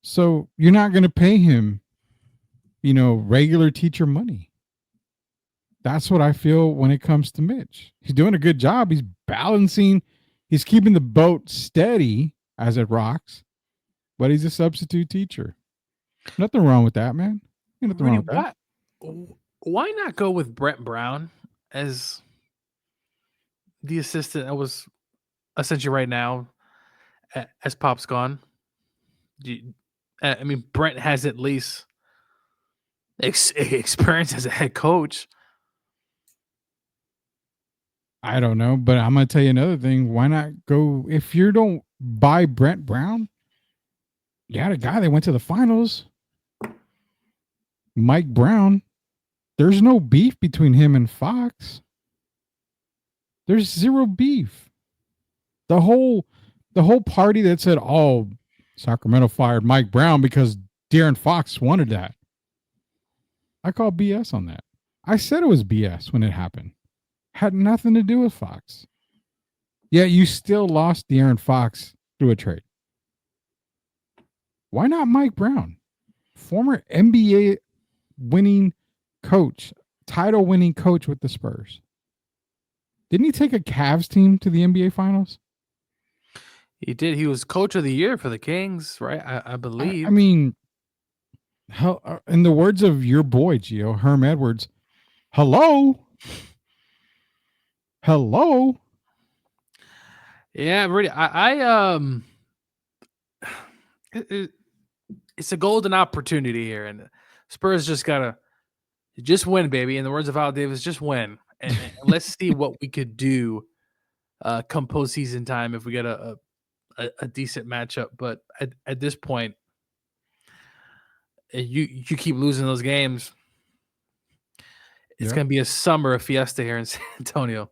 So you're not going to pay him, regular teacher money. That's what I feel when it comes to Mitch. He's doing a good job. He's balancing. He's keeping the boat steady as it rocks, but he's a substitute teacher. Nothing wrong with that, man. Ain't nothing wrong with that. Why not go with Brett Brown as the assistant that was essentially right now as Pop's gone? I mean, Brent has at least experience as a head coach. I don't know, but I'm going to tell you another thing. Why not go, if you don't buy Brent Brown, you had a guy that went to the finals, Mike Brown. There's no beef between him and Fox. There's zero beef. The whole party that said, oh, Sacramento fired Mike Brown because De'Aaron Fox wanted that. I call BS on that. I said it was BS when it happened. Had nothing to do with Fox. Yet you still lost De'Aaron Fox through a trade. Why not Mike Brown? Former NBA winning coach, title winning coach with the Spurs. Didn't he take a Cavs team to the NBA Finals? He did. He was coach of the year for the Kings, right? I believe. I mean, in the words of your boy, Gio, Herm Edwards, hello? Hello? Yeah, really. It's a golden opportunity here, and Spurs just gotta win, baby. In the words of Al Davis, just win, and let's see what we could do come postseason time if we get a decent matchup. But at this point, you keep losing those games, it's gonna be a summer of fiesta here in San Antonio.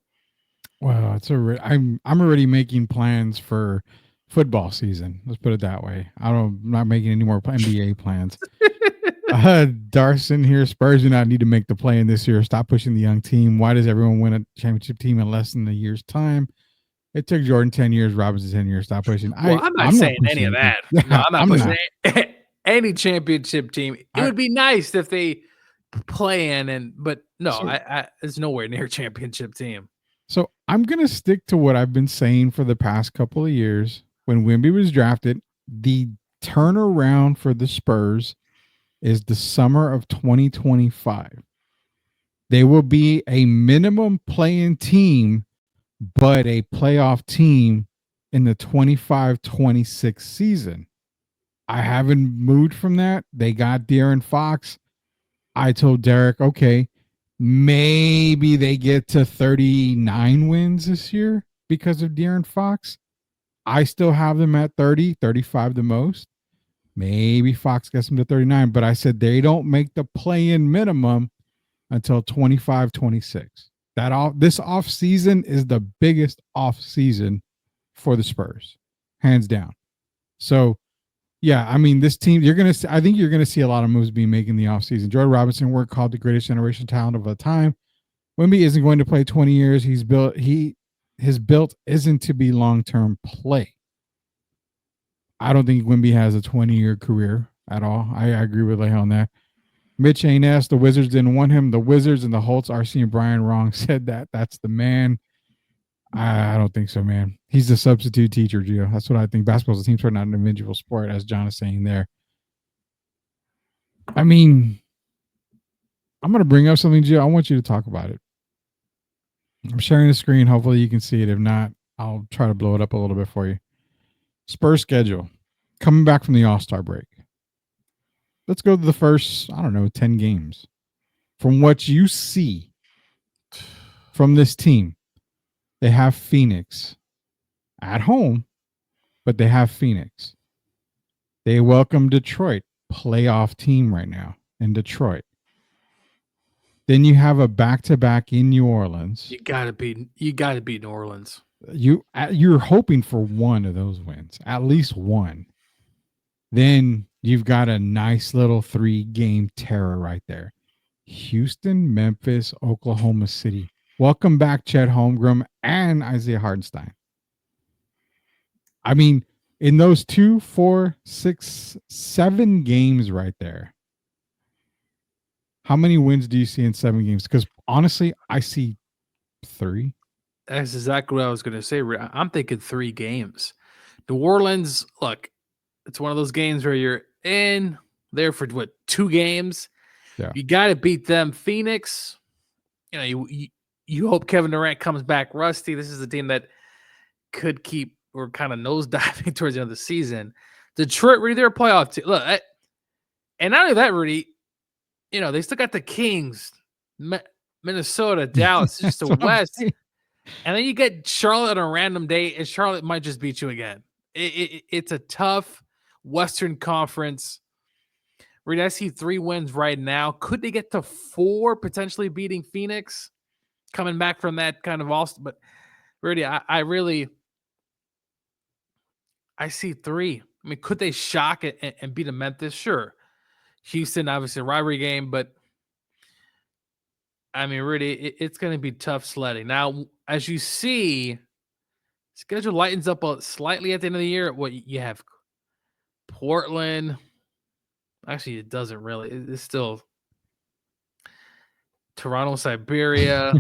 Well, I'm already making plans for football season. Let's put it that way. I'm not making any more NBA plans. Darson here. Spurs do not need to make the play in this year. Stop pushing the young team. Why does everyone win a championship team in less than a year's time? It took Jordan 10 years, Robinson 10 years. Stop pushing. Well, I'm not saying any of that. No, I'm not pushing any championship team. It would be nice if they play-in, but no, So- it's nowhere near championship team. So I'm going to stick to what I've been saying for the past couple of years. When Wemby was drafted, the turnaround for the Spurs is the summer of 2025. They will be a minimum play-in team, but a playoff team in the 25-26 season. I haven't moved from that. They got De'Aaron Fox. I told Derek, okay, maybe they get to 39 wins this year because of De'Aaron Fox. I still have them at 30, 35 the most. Maybe Fox gets them to 39, but I said they don't make the play-in minimum until 25-26. This off season is the biggest off season for the Spurs, hands down. So, yeah, I mean, this team, I think you're gonna see a lot of moves being made in the offseason. Jordan Robinson, we're called the greatest generation talent of the time. Wemby isn't going to play 20 years. His built isn't to be long-term play. I don't think Wemby has a 20-year career at all. I agree with Leigh on that. Mitch Ainess, the Wizards didn't want him. The Wizards and the Holtz, RC and Brian Wrong said that. That's the man. I don't think so, man. He's the substitute teacher, Gio. That's what I think. Basketball's a team sport, not an individual sport, as John is saying there. I mean, I'm going to bring up something, Gio. I want you to talk about it. I'm sharing the screen. Hopefully you can see it. If not, I'll try to blow it up a little bit for you. Spurs schedule. Coming back from the All-Star break. Let's go to the first, 10 games. From what you see from this team, they have Phoenix at home, but they have Phoenix. They welcome Detroit, playoff team right now in Detroit. Then you have a back-to-back in New Orleans. You gotta beat New Orleans. You're hoping for one of those wins, at least one. Then you've got a nice little 3-game terror right there. Houston, Memphis, Oklahoma City. Welcome back, Chet Holmgren and Isaiah Hartenstein. I mean, in those 2, 4, 6, 7 games right there, how many wins do you see in 7 games? Because honestly, I see 3. That's exactly what I was going to say. I'm thinking 3 games. New Orleans, look, it's one of those games where you're in there for 2 games. Yeah. You got to beat them. Phoenix, you hope Kevin Durant comes back rusty. This is a team that could keep or kind of nosediving towards the end of the season. Detroit, Rudy, they're a playoff team. Look, and not only that, Rudy, they still got the Kings, Minnesota, Dallas, just the West. And then you get Charlotte on a random day, and Charlotte might just beat you again. It's a tough Western Conference. Reed, I see 3 wins right now. Could they get to 4, potentially beating Phoenix? Coming back from that kind of all, but Rudy, I see 3. I mean, could they shock it and beat a Memphis? Sure. Houston, obviously, a rivalry game, but I mean, Rudy, it's going to be tough sledding. Now, as you see, schedule lightens up slightly at the end of the year. What you have Portland. Actually, it doesn't really. It's still Toronto, Siberia.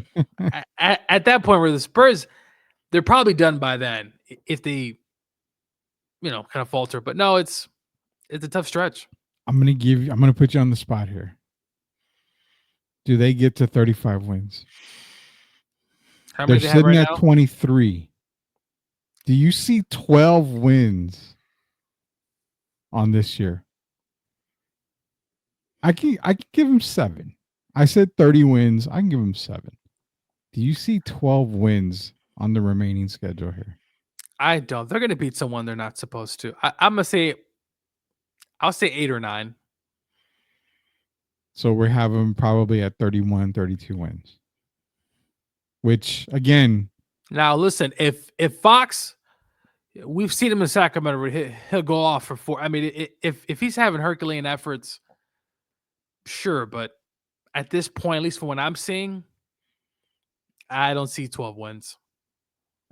at that point where the Spurs, they're probably done by then if they, kind of falter. But no, it's a tough stretch. I'm gonna put you on the spot here. Do they get to 35 wins? How many They're they have sitting right at now? 23. Do you see 12 wins on this year? I can give them 7. I said 30 wins. I can give them 7. Do you see 12 wins on the remaining schedule here? I don't. They're going to beat someone they're not supposed to. I'm going to say, I'll say 8 or 9. So we have them probably at 31, 32 wins. Which, again... Now, listen, if Fox, we've seen him in Sacramento, he'll go off for 4. I mean, if he's having Herculean efforts, sure. But at this point, at least from what I'm seeing, I don't see 12 wins.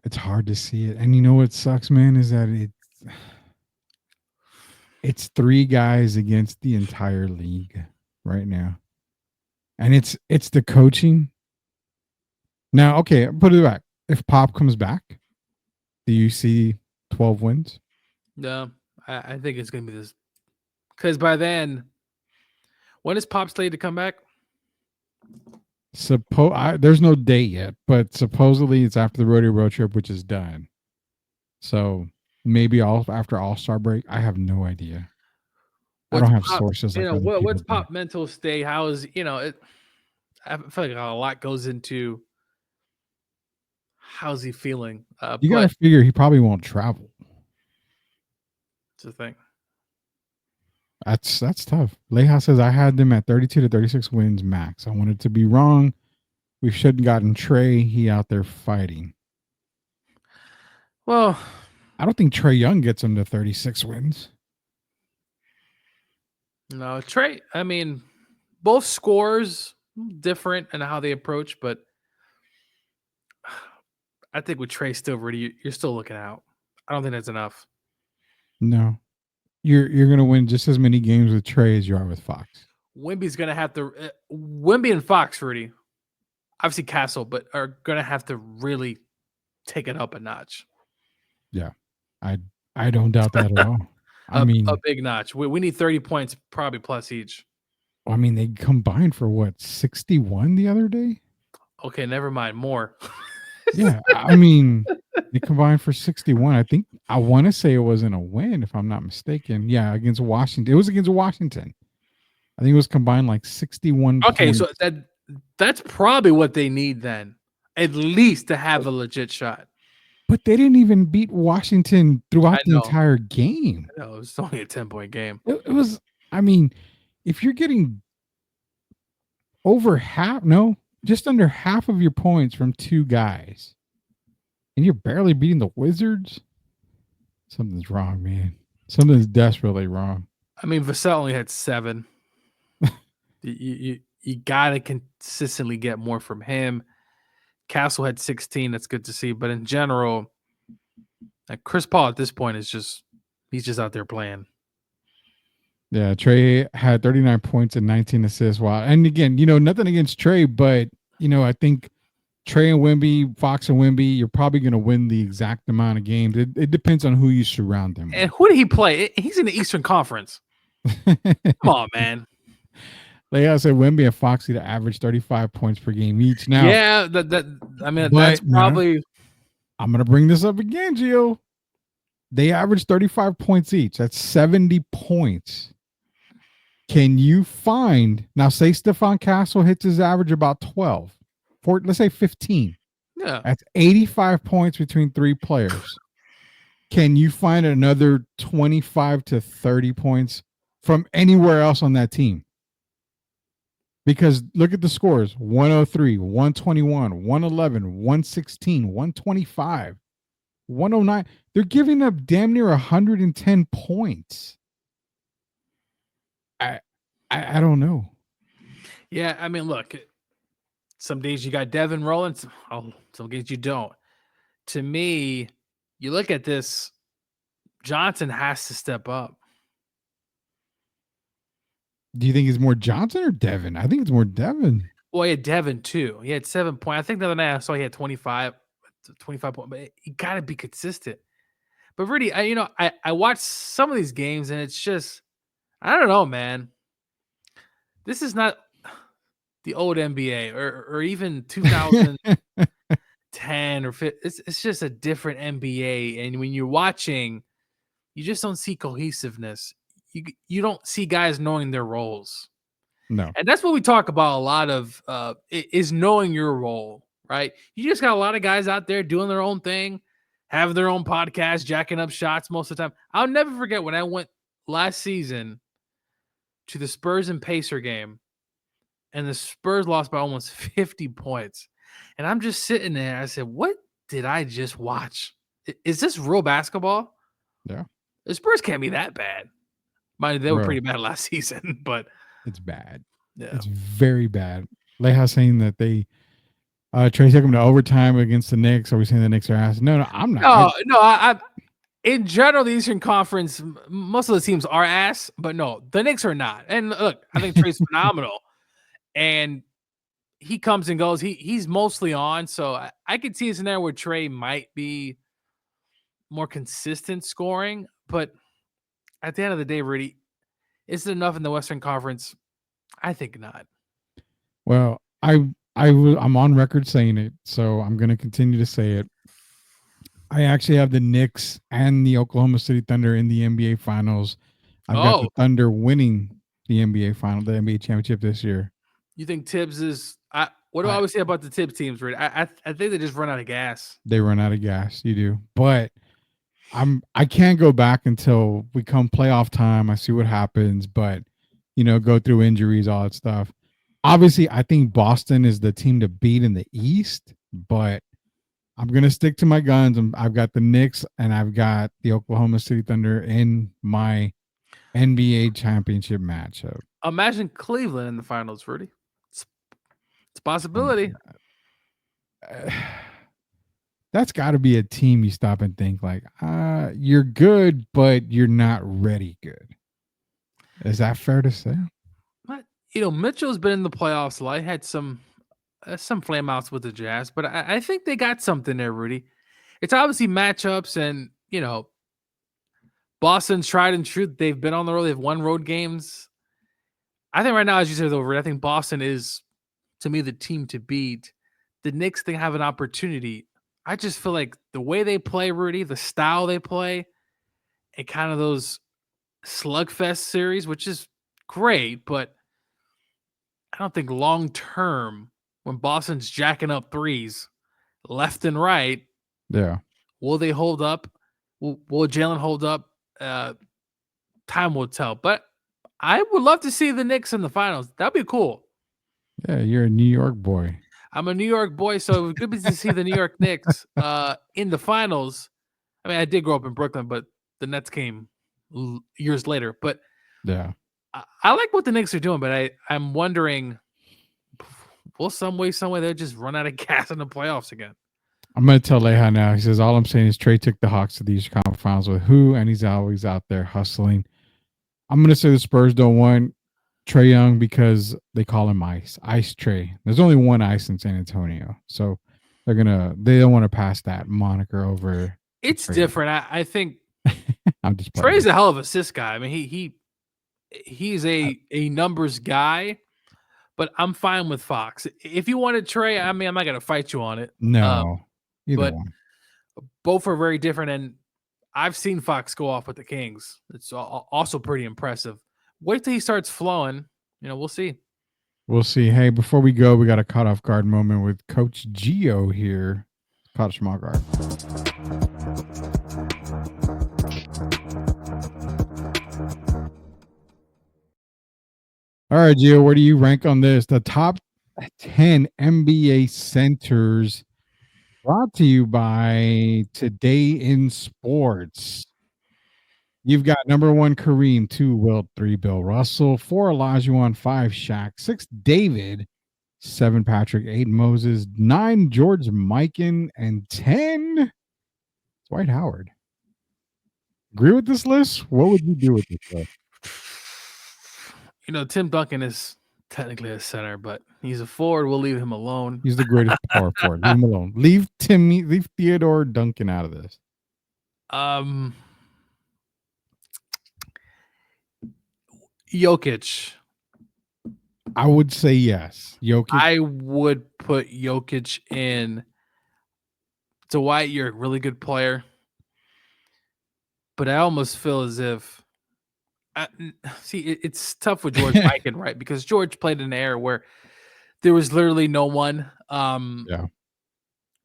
It's hard to see it. And you know what sucks, man, is that it's 3 guys against the entire league right now. And it's the coaching. Now, okay, put it back. If Pop comes back, do you see 12 wins? No, I think it's going to be this. Because by then, when is Pop slated to come back? There's no date yet, but supposedly it's after the rodeo road trip, which is done. So maybe after All-Star break. I have no idea. I don't have sources like other people what's do. Pop mental state? How is I feel like a lot goes into how's he feeling. You gotta figure he probably won't travel. It's the thing. That's tough. Leha says I had them at 32 to 36 wins max. I wanted to be wrong. We should have gotten Trey. He out there fighting. Well, I don't think Trey Young gets him to 36 wins. No, Trey. I mean, both scores different and how they approach, but I think with Trey still you're still looking out. I don't think that's enough. No. You're gonna win just as many games with Trey as you are with Fox. Wemby's gonna have to Wemby and Fox, Rudy. Obviously Castle, but are gonna have to really take it up a notch. Yeah. I don't doubt that at all. I mean a big notch. We need 30 points probably plus each. I mean, they combined for what, 61 the other day? Okay, never mind. More. Yeah, I mean, they combined for 61. I want to say it wasn't a win, if I'm not mistaken. Yeah, against Washington. It was against Washington. I think it was combined like 61. Okay, points. so that's probably what they need then, at least to have a legit shot. But they didn't even beat Washington throughout the entire game. No, it was only a 10-point game. It was, I mean, if you're getting over half, just under half of your points from two guys, and you're barely beating the Wizards, something's wrong, man. Something's desperately wrong. I mean, Vassell only had 7. you gotta consistently get more from him. Castle had 16. That's good to see. But in general, Chris Paul at this point he's just out there playing. Yeah, Trey had 39 points and 19 assists. Wow. And again, nothing against Trey, but I think Trey and Wemby, Fox and Wemby, you're probably going to win the exact amount of games. It depends on who you surround them with. And who did he play? He's in the Eastern Conference. Come on, man. Like I said, Wemby and Fox need to average 35 points per game each. Now, yeah, that's probably. I'm going to bring this up again, Gio. They average 35 points each. That's 70 points. Can you find now? Say Stephon Castle hits his average about 12. Let's say 15. Yeah, that's 85 points between 3 players. Can you find another 25 to 30 points from anywhere else on that team? Because look at the scores: 103, 121, 111, 116, 125, 109. They're giving up damn near 110 points. I don't know. Yeah, I mean, look, some days you got Devin rolling, some days you don't. To me, you look at this, Johnson has to step up. Do you think it's more Johnson or Devin? I think it's more Devin. Well, he had Devin too. He had 7 points. I think the other night I saw he had 25 points, but you got to be consistent. But really, I watched some of these games and it's just, I don't know, man. This is not the old NBA or even 2010 or 15. It's just a different NBA. And when you're watching, you just don't see cohesiveness. You don't see guys knowing their roles. No. And that's what we talk about a lot of is knowing your role, right? You just got a lot of guys out there doing their own thing, having their own podcast, jacking up shots most of the time. I'll never forget when I went last season to the Spurs and Pacer game, and the Spurs lost by almost 50 points. And I'm just sitting there. I said, what did I just watch? Is this real basketball? Yeah. The Spurs can't be that bad. Mind you, they were pretty bad last season, but it's bad. Yeah. It's very bad. Leha saying that they Trey took them to overtime against the Knicks. Are we saying the Knicks are ass? No, I'm not. No, I in general, the Eastern Conference, most of the teams are ass, but no, the Knicks are not. And look, I think Trey's phenomenal. and he comes and goes. He's mostly on, so I could see a scenario where Trey might be more consistent scoring, but at the end of the day, Rudy, is it enough in the Western Conference? I think not. Well, I'm on record saying it, so I'm going to continue to say it. I actually have the Knicks and the Oklahoma City Thunder in the NBA Finals. I've got the Thunder winning the NBA Final, the NBA championship this year. You think Tibbs is? What do I always say about the Tibbs teams, Rudy? I think they just run out of gas. They run out of gas. You do, but I can't go back until we come playoff time. I see what happens, but go through injuries, all that stuff. Obviously, I think Boston is the team to beat in the East, but I'm gonna stick to my guns. I've got the Knicks and I've got the Oklahoma City Thunder in my NBA championship matchup. Imagine Cleveland in the finals, Rudy. It's a possibility. That's got to be a team you stop and think like, you're good, but you're not ready good. Is that fair to say? But, Mitchell's been in the playoffs a lot. He had some flame outs with the Jazz, but I think they got something there, Rudy. It's obviously matchups and, Boston's tried and true. They've been on the road. They've won road games. I think right now, as you said, though, Rudy, I think Boston is, to me, the team to beat. The Knicks, they have an opportunity. I just feel like the way they play, Rudy, the style they play, and kind of those slugfest series, which is great, but I don't think long term, when Boston's jacking up threes left and right, will they hold up? Will Jalen hold up? Time will tell. But I would love to see the Knicks in the finals. That'd be cool. Yeah, you're a New York boy. I'm a New York boy, so it was good to see the New York Knicks in the finals. I mean, I did grow up in Brooklyn, but the Nets came years later. But yeah, I like what the Knicks are doing, but I'm wondering, will some way they'll just run out of gas in the playoffs again? I'm going to tell Leha now. He says, all I'm saying is Trey took the Hawks to these conference finals with who, and he's always out there hustling. I'm going to say the Spurs don't want Trae Young because they call him Ice Trey. There's only one ice in San Antonio, so they don't want to pass that moniker over. It's different. I think I'm just Trey's a hell of a assist guy. I mean, he's a numbers guy, but I'm fine with Fox. If you wanted Trey, I mean, I'm not going to fight you on it. No, but one. Both are very different, and I've seen Fox go off with the Kings. It's also pretty impressive. Wait till he starts flowing. We'll see. We'll see. Hey, before we go, we got a caught off guard moment with Coach Gio here. Caught us from off guard. All right, Gio, where do you rank on this? The top 10 NBA centers brought to you by Today in Sports. You've got number 1, Kareem, 2, Wilt, 3, Bill Russell, 4, Olajuwon, 5, Shaq, 6, David, 7, Patrick, 8, Moses, 9, George Mikan, and 10, Dwight Howard. Agree with this list? What would you do with this list? Tim Duncan is technically a center, but he's a forward. We'll leave him alone. He's the greatest power forward. Leave him alone. Leave Theodore Duncan out of this. Jokic. I would say yes. Jokic. I would put Jokic in. Dwight, you're a really good player, but I almost feel as if it's tough with George Mikan, right? Because George played in an era where there was literally no one.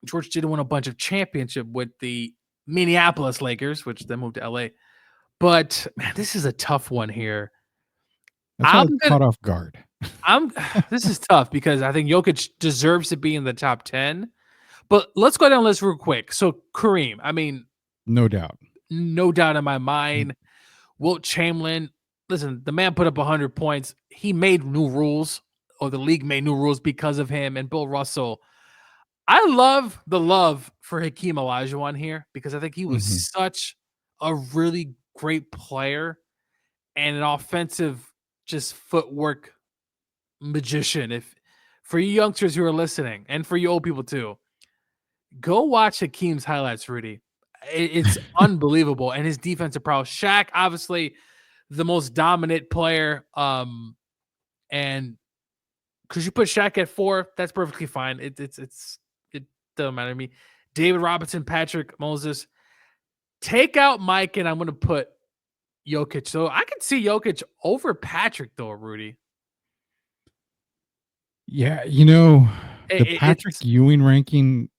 George did win a bunch of championship with the Minneapolis Lakers, which then moved to LA. But man, this is a tough one here. I'm caught off guard. This is tough because I think Jokic deserves to be in the top 10. But let's go down the list real quick. So Kareem, I mean, no doubt in my mind. Wilt Chamberlain, listen, the man put up 100 points. He made new rules, or the league made new rules because of him. And Bill Russell, I love the love for Hakeem Olajuwon here because I think he was such a really great player and an offensive just footwork magician. If for you youngsters who are listening, and for you old people too, go watch Hakeem's highlights, Rudy. It's unbelievable, and his defensive prowess. Shaq, obviously, the most dominant player. And because you put Shaq at 4, that's perfectly fine. It doesn't matter to me. David Robinson, Patrick Moses. Take out Mike, and I'm going to put Jokic. So I can see Jokic over Patrick, though, Rudy. Yeah, the Patrick Ewing ranking,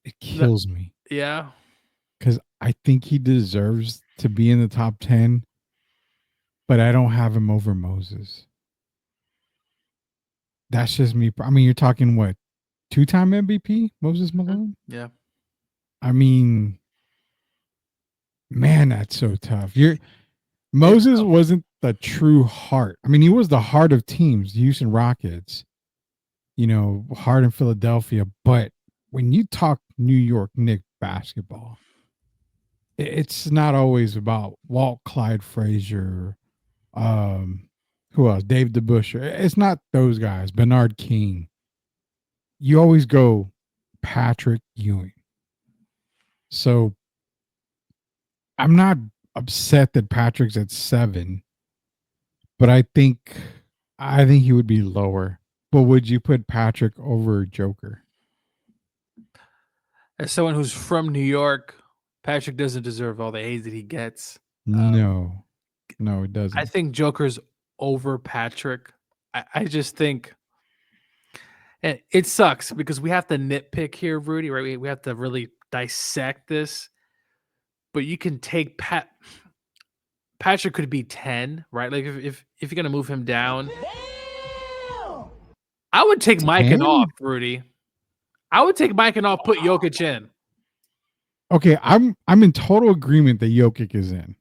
it kills me. Yeah. Because I think he deserves to be in the top 10, but I don't have him over Moses. That's just me. I mean, you're talking what? 2-time MVP, Moses Malone? Yeah. I mean, man, that's so tough. Moses wasn't the true heart. I mean, he was the heart of teams, Houston Rockets, heart in Philadelphia. But when you talk New York Knicks basketball, it's not always about Walt Clyde Frazier, who else? Dave DeBusschere. It's not those guys. Bernard King. You always go Patrick Ewing. So I'm not upset that Patrick's at 7, but I think he would be lower. But would you put Patrick over Joker? As someone who's from New York, Patrick doesn't deserve all the hate that he gets. No, it doesn't. I think Joker's over Patrick. I just think it sucks because we have to nitpick here, Rudy, right? We have to really dissect this. But you can take Patrick could be 10, right? Like if you're gonna move him down, I would take Mike and off, Rudy. I would take Mike and off, put Jokic in. Okay, I'm in total agreement that Jokic is in.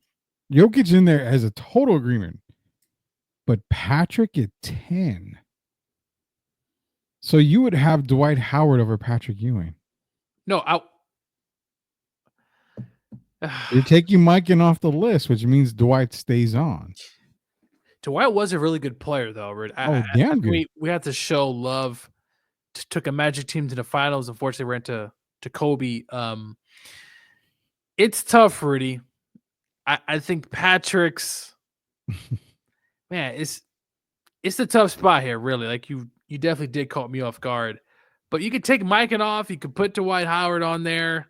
Jokic in there as a total agreement. But Patrick at 10. So you would have Dwight Howard over Patrick Ewing. No, you're taking Mikan off the list, which means Dwight stays on. Dwight was a really good player, though. Damn good. We had to show love. Took a Magic team to the finals. Unfortunately, ran to Kobe. It's tough, Rudy. I think Patrick's man. It's a tough spot here, really. Like you definitely did caught me off guard. But you could take Mikan off. You could put Dwight Howard on there,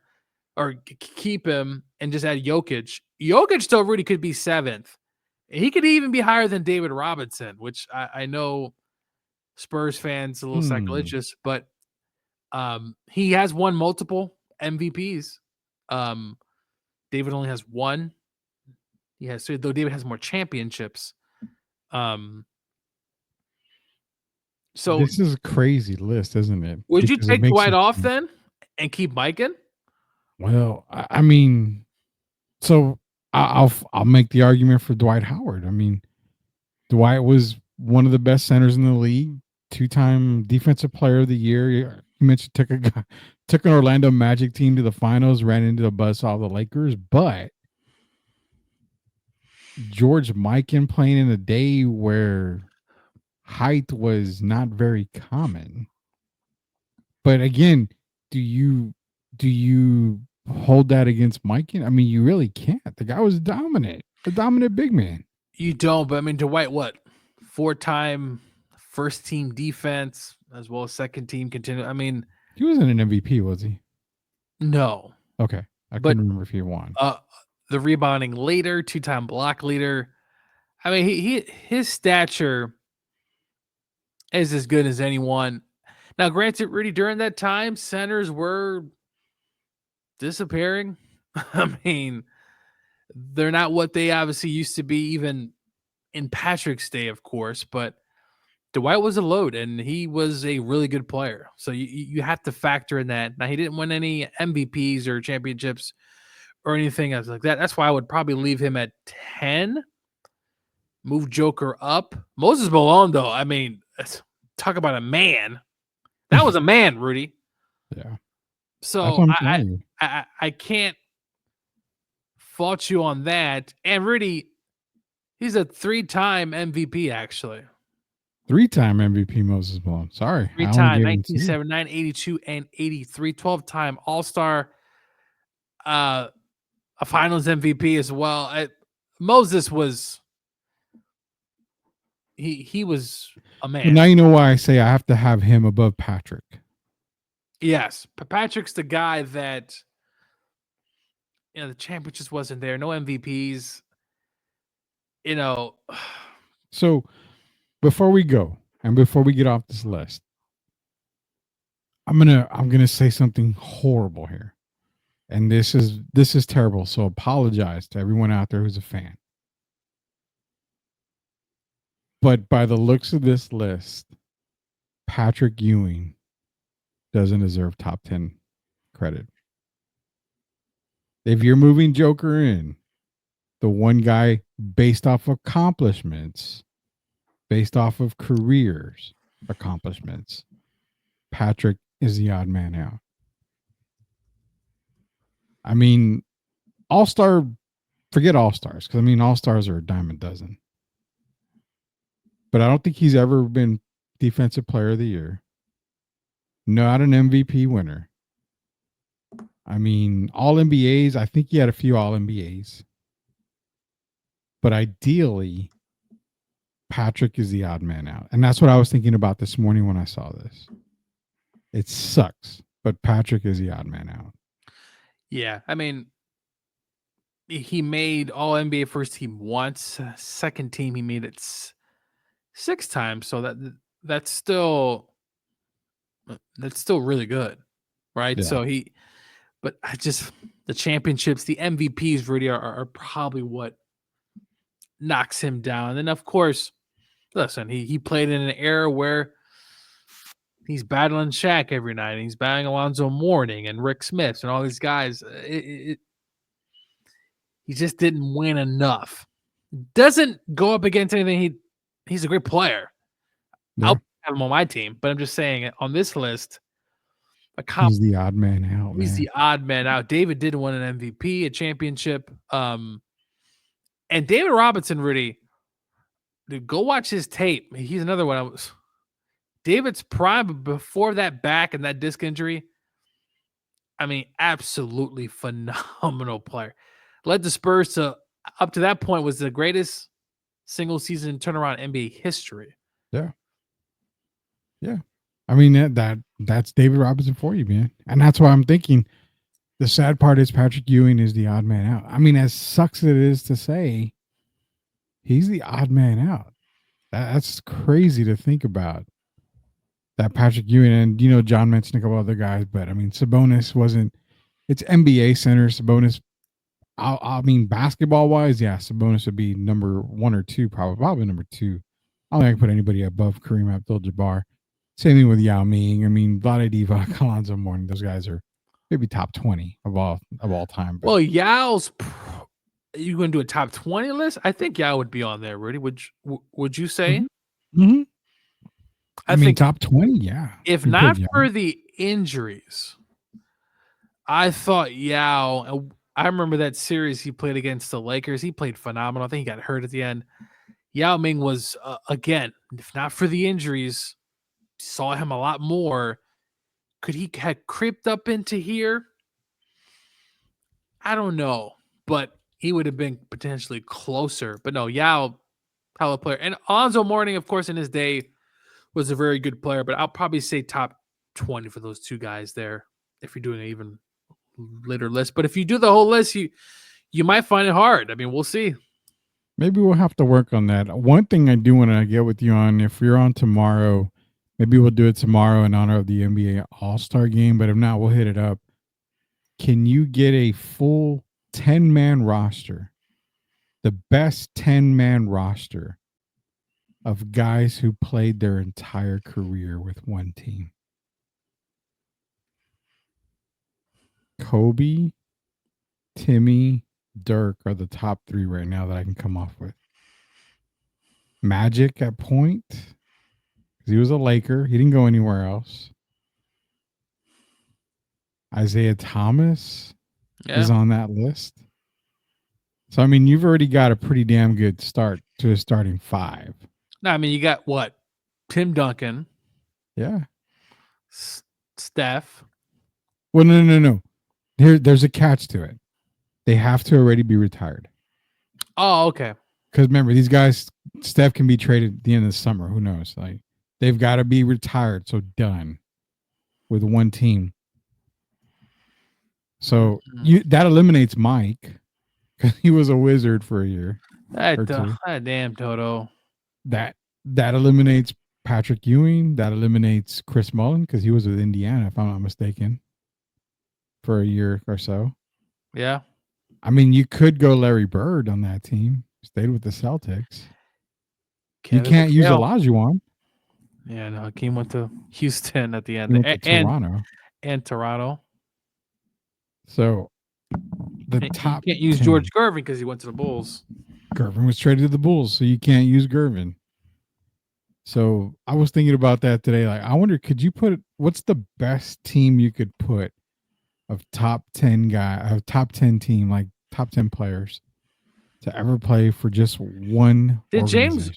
or keep him and just add Jokic. Jokic still, Rudy, could be 7th. He could even be higher than David Robinson, which I know Spurs fans a little sacrilegious, but he has won multiple MVPs. David only has 1. He has 2, though David has more championships. So this is a crazy list, isn't it? Would you take Dwight off then and keep Mike in? Well, I mean, so I'll make the argument for Dwight Howard. I mean, Dwight was one of the best centers in the league, 2-time defensive player of the year. You mentioned took an Orlando Magic team to the finals, ran into the buzzsaw of the Lakers, but George Mikan playing in a day where height was not very common. But again, do you hold that against Mikan? I mean, you really can't. The guy was dominant, a dominant big man. You don't, but I mean, Dwight, what? 4-time first team defense as well as second team continue. I mean, he wasn't an MVP, was he? No. Okay. I couldn't remember if he won. The rebounding leader, 2-time block leader. I mean, his stature is as good as anyone. Now, granted, Rudy, during that time, centers were disappearing. I mean, they're not what they obviously used to be, even in Patrick's day, of course, but Dwight was a load, and he was a really good player. So you have to factor in that. Now, he didn't win any MVPs or championships or anything else like that. That's why I would probably leave him at 10, move Joker up. Moses Malone, though, I mean, talk about a man. That was a man, Rudy. Yeah. So I can't fault you on that. And Rudy, he's a 3-time MVP, actually. 3-time MVP Moses Malone. Sorry. I only Three-time, gave him 2. 1979, 82, and 83. 12-time All-Star, a Finals MVP as well. Moses was he was a man. But now you know why I say I have to have him above Patrick. Yes, Patrick's the guy that the championship just wasn't there. No MVPs. So before we go and before we get off this list, I'm gonna say something horrible here, and this is terrible. So apologize to everyone out there who's a fan. But by the looks of this list, Patrick Ewing doesn't deserve top 10 credit. If you're moving Joker in, the one guy based off accomplishments, based off of careers accomplishments, Patrick is the odd man out. I mean, All-Star, forget All-Stars, because I mean, All-Stars are a dime a dozen. But I don't think he's ever been Defensive Player of the Year. Not an MVP winner. I mean, All NBAs, I think he had a few All NBAs. But ideally, Patrick is the odd man out. And that's what I was thinking about this morning when I saw this. It sucks, but Patrick is the odd man out. Yeah, I mean, he made All NBA first team once. Second team, he made it 6 times. So that's still really good, right? Yeah. So but the championships, the MVPs, really are probably what knocks him down. And of course, listen, he played in an era where he's battling Shaq every night, and he's battling Alonzo Mourning and Rick Smith and all these guys. He just didn't win enough. Doesn't go up against anything. He's a great player. Yeah. I'll have him on my team, but I'm just saying on this list, he's the odd man out. He's the odd man out. David did win an MVP, a championship. And David Robinson, Rudy, dude, go watch his tape. He's another one. David's prime before that back and that disc injury. I mean, absolutely phenomenal player. Led the Spurs to, up to that point, was the greatest single season turnaround in NBA history. Yeah. Yeah. I mean, that's David Robinson for you, man. And that's why I'm thinking the sad part is Patrick Ewing is the odd man out. I mean, as sucks as it is to say, he's the odd man out. That's crazy to think about. That Patrick Ewing, and John mentioned a couple other guys, but I mean, Sabonis wasn't. It's NBA center. Sabonis. I mean, basketball wise, yeah, Sabonis would be number 1 or 2, probably number 2. I don't think I can put anybody above Kareem Abdul-Jabbar. Same thing with Yao Ming. I mean, Vlade Divac, Alonzo Mourning. Those guys are maybe top 20 of all time. But. Well, Yao's. You going to do a top 20 list? I think Yao would be on there, Rudy. Would you say? Mm-hmm. Mm-hmm. I mean, think top 20, yeah. If not for the injuries, I thought Yao. I remember that series he played against the Lakers. He played phenomenal. I think he got hurt at the end. Yao Ming was, again, if not for the injuries, saw him a lot more. Could he have creeped up into here? I don't know, but he would have been potentially closer. But no, Yao, hell of a player. And Alonzo Mourning, of course, in his day, was a very good player, but I'll probably say top 20 for those two guys there if you're doing an even later list. But if you do the whole list, you might find it hard. I mean, we'll see. Maybe we'll have to work on that. One thing I do want to get with you on, if you're on tomorrow, maybe we'll do it tomorrow in honor of the NBA All-Star game, but if not, we'll hit it up. Can you get a full 10-man roster, the best 10-man roster of guys who played their entire career with one team? Kobe, Timmy, Dirk are the top 3 right now that I can come off with. Magic at point, because he was a Laker. He didn't go anywhere else. Isaiah Thomas is on that list. So, I mean, you've already got a pretty damn good start to a starting 5. No, I mean, you got what? Tim Duncan, Yeah. Steph. Well, no. There's a catch to it. They have to already be retired. Oh, okay. Because remember, these guys, Steph can be traded at the end of the summer. Who knows? Like, they've got to be retired. So done with one team. So that eliminates Mike because he was a Wizard for a year or two. Damn Toto. That eliminates Patrick Ewing. That eliminates Chris Mullen because he was with Indiana, if I'm not mistaken, for a year or so. Yeah. I mean, you could go Larry Bird on that team. Stayed with the Celtics. You can't use Olajuwon. Yeah, no, Hakeem went to Houston at the end. He went to Toronto. And Toronto. So the top you can't use 10. George Gervin because he went to the Bulls. Gervin was traded to the Bulls, so you can't use Gervin. So I was thinking about that today. Like, I wonder, what's the best team you could put of top 10 top 10 team, like top 10 players to ever play for just one organization?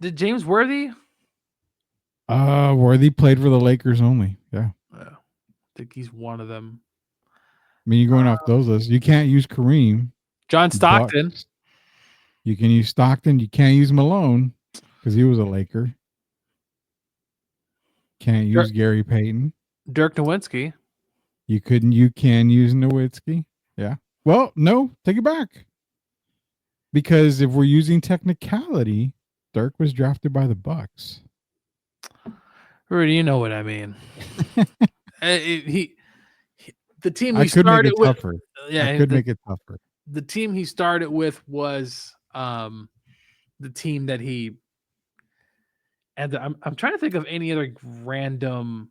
Did James Worthy? Worthy played for the Lakers only. Yeah. I think he's one of them. I mean, you're going off those lists. You can't use Kareem. John Stockton. Bucks. You can use Stockton. You can't use Malone because he was a Laker. Can't use Gary Payton. Dirk Nowitzki. You can use Nowitzki. Yeah. Well, no, take it back. Because if we're using technicality, Dirk was drafted by the Bucks. Rudy, you know what I mean. The team he started with. Tougher. Yeah, I could make it tougher. The team he started with was the team that he. And I'm trying to think of any other random.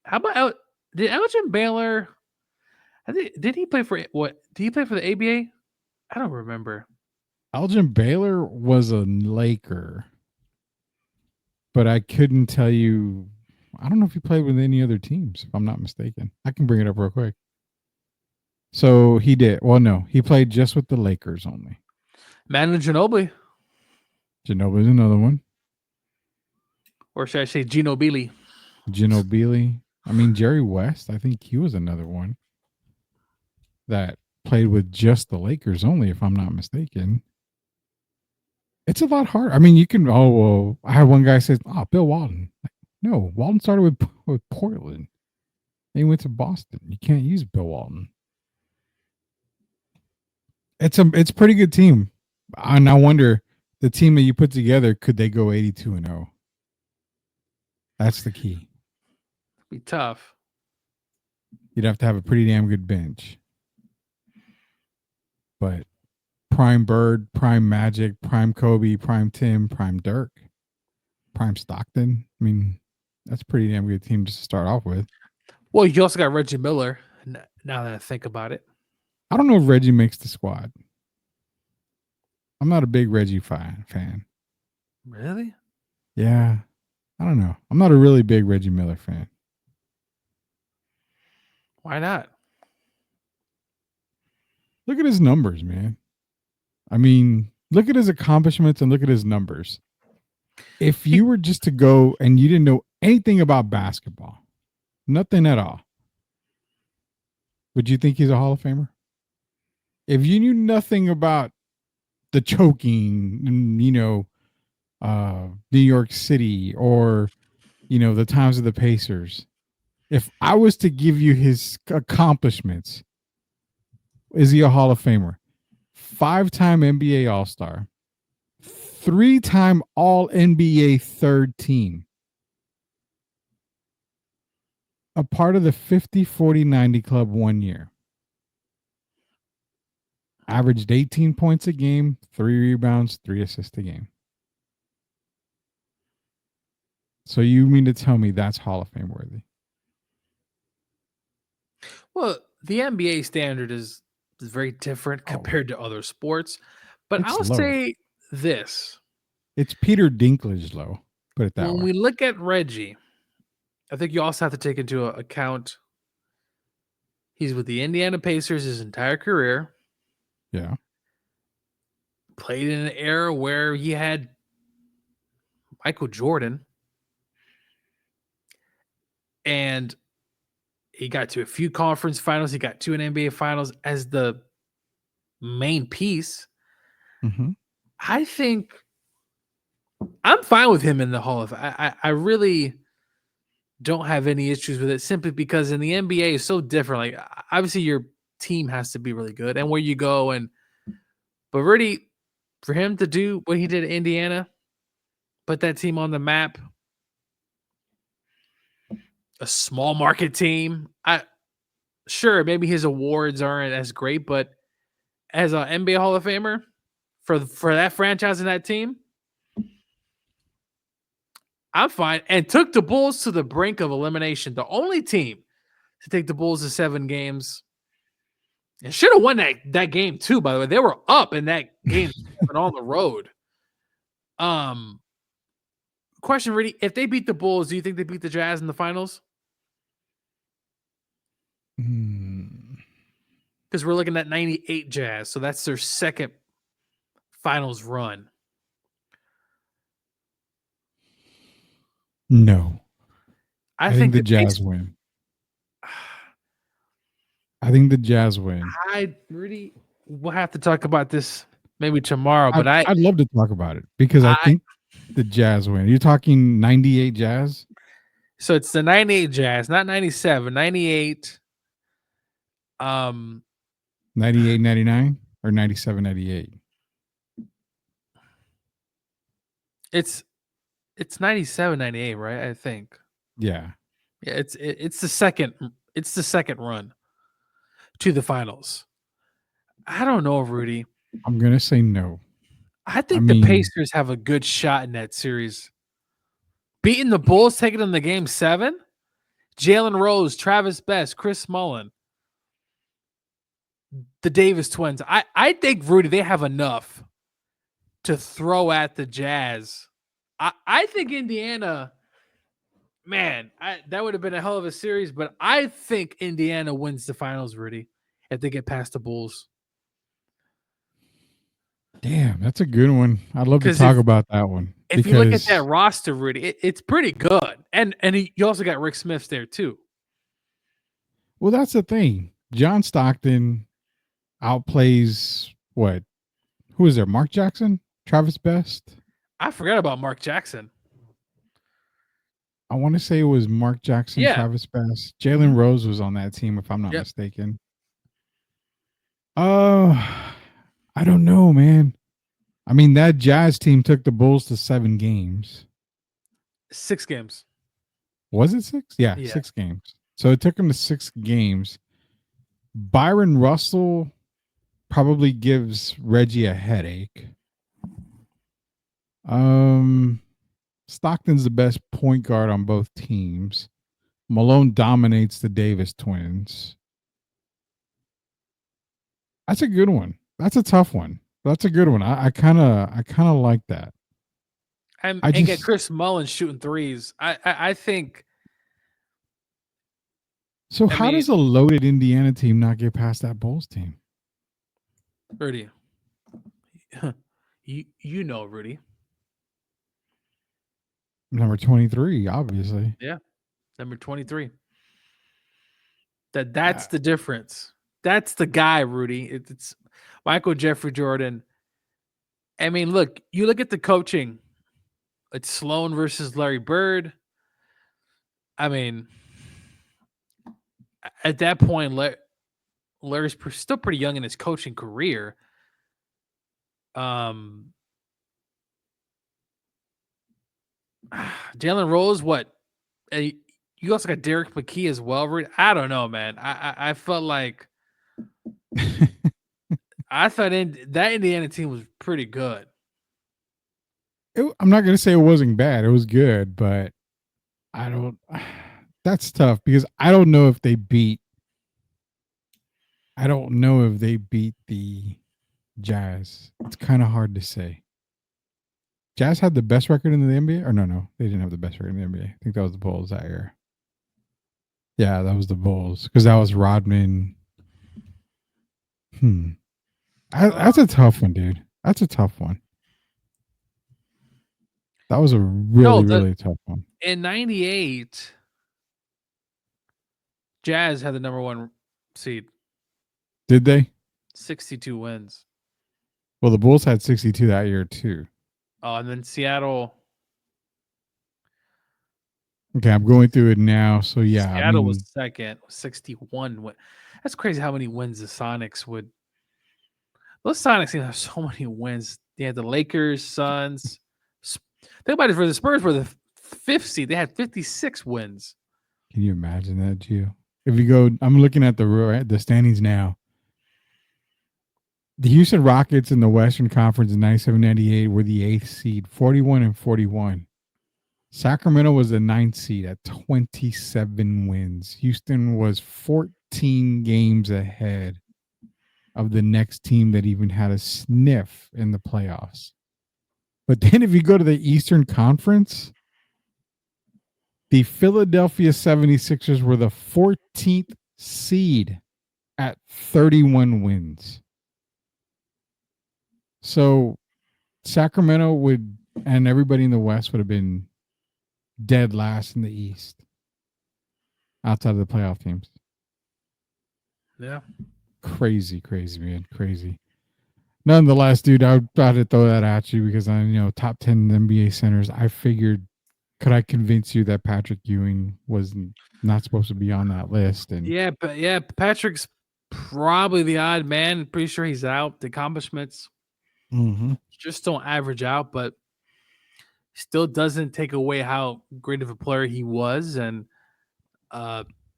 How about did Elgin Baylor? Did he play for what? Did he play for the ABA? I don't remember. Elgin Baylor was a Laker, but I couldn't tell you. I don't know if he played with any other teams, if I'm not mistaken. I can bring it up real quick. So he did. Well, no, he played just with the Lakers only. Manu Ginobili. Ginobili's another one. Or should I say Ginobili? Ginobili. I mean, Jerry West, I think he was another one that played with just the Lakers only, if I'm not mistaken. It's a lot harder. I mean, you can, I had one guy says, Bill Walton. No, Walton started with Portland. Then he went to Boston. You can't use Bill Walton. It's a pretty good team. And I wonder, the team that you put together, could they go 82-0? That's the key. Be tough. You'd have to have a pretty damn good bench. But prime Bird, prime Magic, prime Kobe, prime Tim, prime Dirk, prime Stockton. I mean, that's a pretty damn good team just to start off with. Well, you also got Reggie Miller, now that I think about it. I don't know if Reggie makes the squad. I'm not a big Reggie fan. Really? Yeah. I don't know. I'm not a really big Reggie Miller fan. Why not? Look at his numbers, man. I mean, look at his accomplishments and look at his numbers. If you were just to go and you didn't know anything about basketball, nothing at all, would you think he's a Hall of Famer? If you knew nothing about the choking, New York City or, the times of the Pacers, if I was to give you his accomplishments, is he a Hall of Famer? 5-time NBA All-Star, 3-time All-NBA third team, a part of the 50-40-90 club 1 year, averaged 18 points a game, 3 rebounds, 3 assists a game. So you mean to tell me that's Hall of Fame worthy? Well, the NBA standard is very different compared to other sports. But I'll say this. It's Peter Dinklage low. Put it that way. When we look at Reggie, I think you also have to take into account he's with the Indiana Pacers his entire career. Yeah. Played in an era where he had Michael Jordan. And he got to a few conference finals. He got to an NBA finals as the main piece. Mm-hmm. I think I'm fine with him in the Hall of Fame. I really don't have any issues with it simply because in the NBA is so different. Like obviously your team has to be really good and where you go but really for him to do what he did at Indiana, put that team on the map, a small market team. Sure, maybe his awards aren't as great, but as an NBA Hall of Famer for that franchise and that team, I'm fine. And took the Bulls to the brink of elimination. The only team to take the Bulls to 7 games. And should have won that game too, by the way. They were up in that game and on the road. Question, really, if they beat the Bulls, do you think they beat the Jazz in the finals? Because we're looking at 98 Jazz, so that's their second finals run. No. I think the Jazz win. I think the Jazz win. We'll have to talk about this maybe tomorrow, but I'd love to talk about it because I think the Jazz win. You're talking 98 Jazz? So it's the 98 Jazz, not 97, 98. 98, 99 or 97, 98? It's 97, 98, right? I think. Yeah. Yeah, it's the second run to the finals. I don't know, Rudy. I'm going to say no. I think the Pacers have a good shot in that series. Beating the Bulls, taking them to game 7. Jalen Rose, Travis Best, Chris Mullin, the Davis twins. I think, Rudy, they have enough to throw at the Jazz. I think Indiana, man, that would have been a hell of a series, but I think Indiana wins the finals, Rudy, if they get past the Bulls. Damn, that's a good one. I'd love to talk about that one. If you look at that roster, Rudy, it's pretty good. And you also got Rick Smith there too. Well, that's the thing. John Stockton outplays what? Who is there? Mark Jackson? Travis Best? I forgot about Mark Jackson. I want to say it was Mark Jackson, Travis Best. Jalen Rose was on that team, if I'm not mistaken. I don't know, man. I mean, that Jazz team took the Bulls to 7 games. 6 games. Was it 6? Yeah, 6 games. So it took them to 6 games. Byron Russell probably gives Reggie a headache. Stockton's the best point guard on both teams. Malone dominates the Davis twins. That's a good one. That's a tough one. That's a good one. I kind of like that. And get Chris Mullin shooting threes. I think. So how does a loaded Indiana team not get past that Bulls team? Rudy, you know, Rudy. Number 23, obviously. Yeah, number 23. That's the difference. That's the guy, Rudy. It's Michael Jeffrey Jordan. I mean, look, you look at the coaching. It's Sloan versus Larry Bird. I mean, at that point, Larry's still pretty young in his coaching career. Jalen Rose, what? You also got Derek McKee as well, Rudy. I don't know, man. I felt like I thought that Indiana team was pretty good. I'm not going to say it wasn't bad. It was good, but that's tough because I don't know if they beat the Jazz. It's kind of hard to say. Jazz had the best record in the NBA? Or no, they didn't have the best record in the NBA. I think that was the Bulls that year. Yeah, that was the Bulls because that was Rodman. That's a tough one, dude. That's a tough one. That was a really tough one. In 98, Jazz had the number 1 seed, Did they? 62 wins. Well, the Bulls had 62 that year too. Oh, and then Seattle. Okay, I'm going through it now. So yeah, Seattle was second, 61. That's crazy how many wins the Sonics would. Those Sonics seem to have so many wins. They had the Lakers, Suns. Think about it, for the Spurs were the 5th seed. They had 56 wins. Can you imagine that, Gio? If you go, I'm looking at the standings now. The Houston Rockets in the Western Conference in 97-98 were the 8th seed, 41-41. Sacramento was the 9th seed at 27 wins. Houston was 14 games ahead of the next team that even had a sniff in the playoffs. But then if you go to the Eastern Conference, the Philadelphia 76ers were the 14th seed at 31 wins. So Sacramento would, and everybody in the West would have been dead last in the East outside of the playoff teams. Yeah. Crazy, man. Crazy. Nonetheless, dude, I was about to throw that at you because I top 10 NBA centers. I figured, could I convince you that Patrick Ewing was not supposed to be on that list? And Patrick's probably the odd man. Pretty sure he's out. The accomplishments just don't average out, but still doesn't take away how great of a player he was, and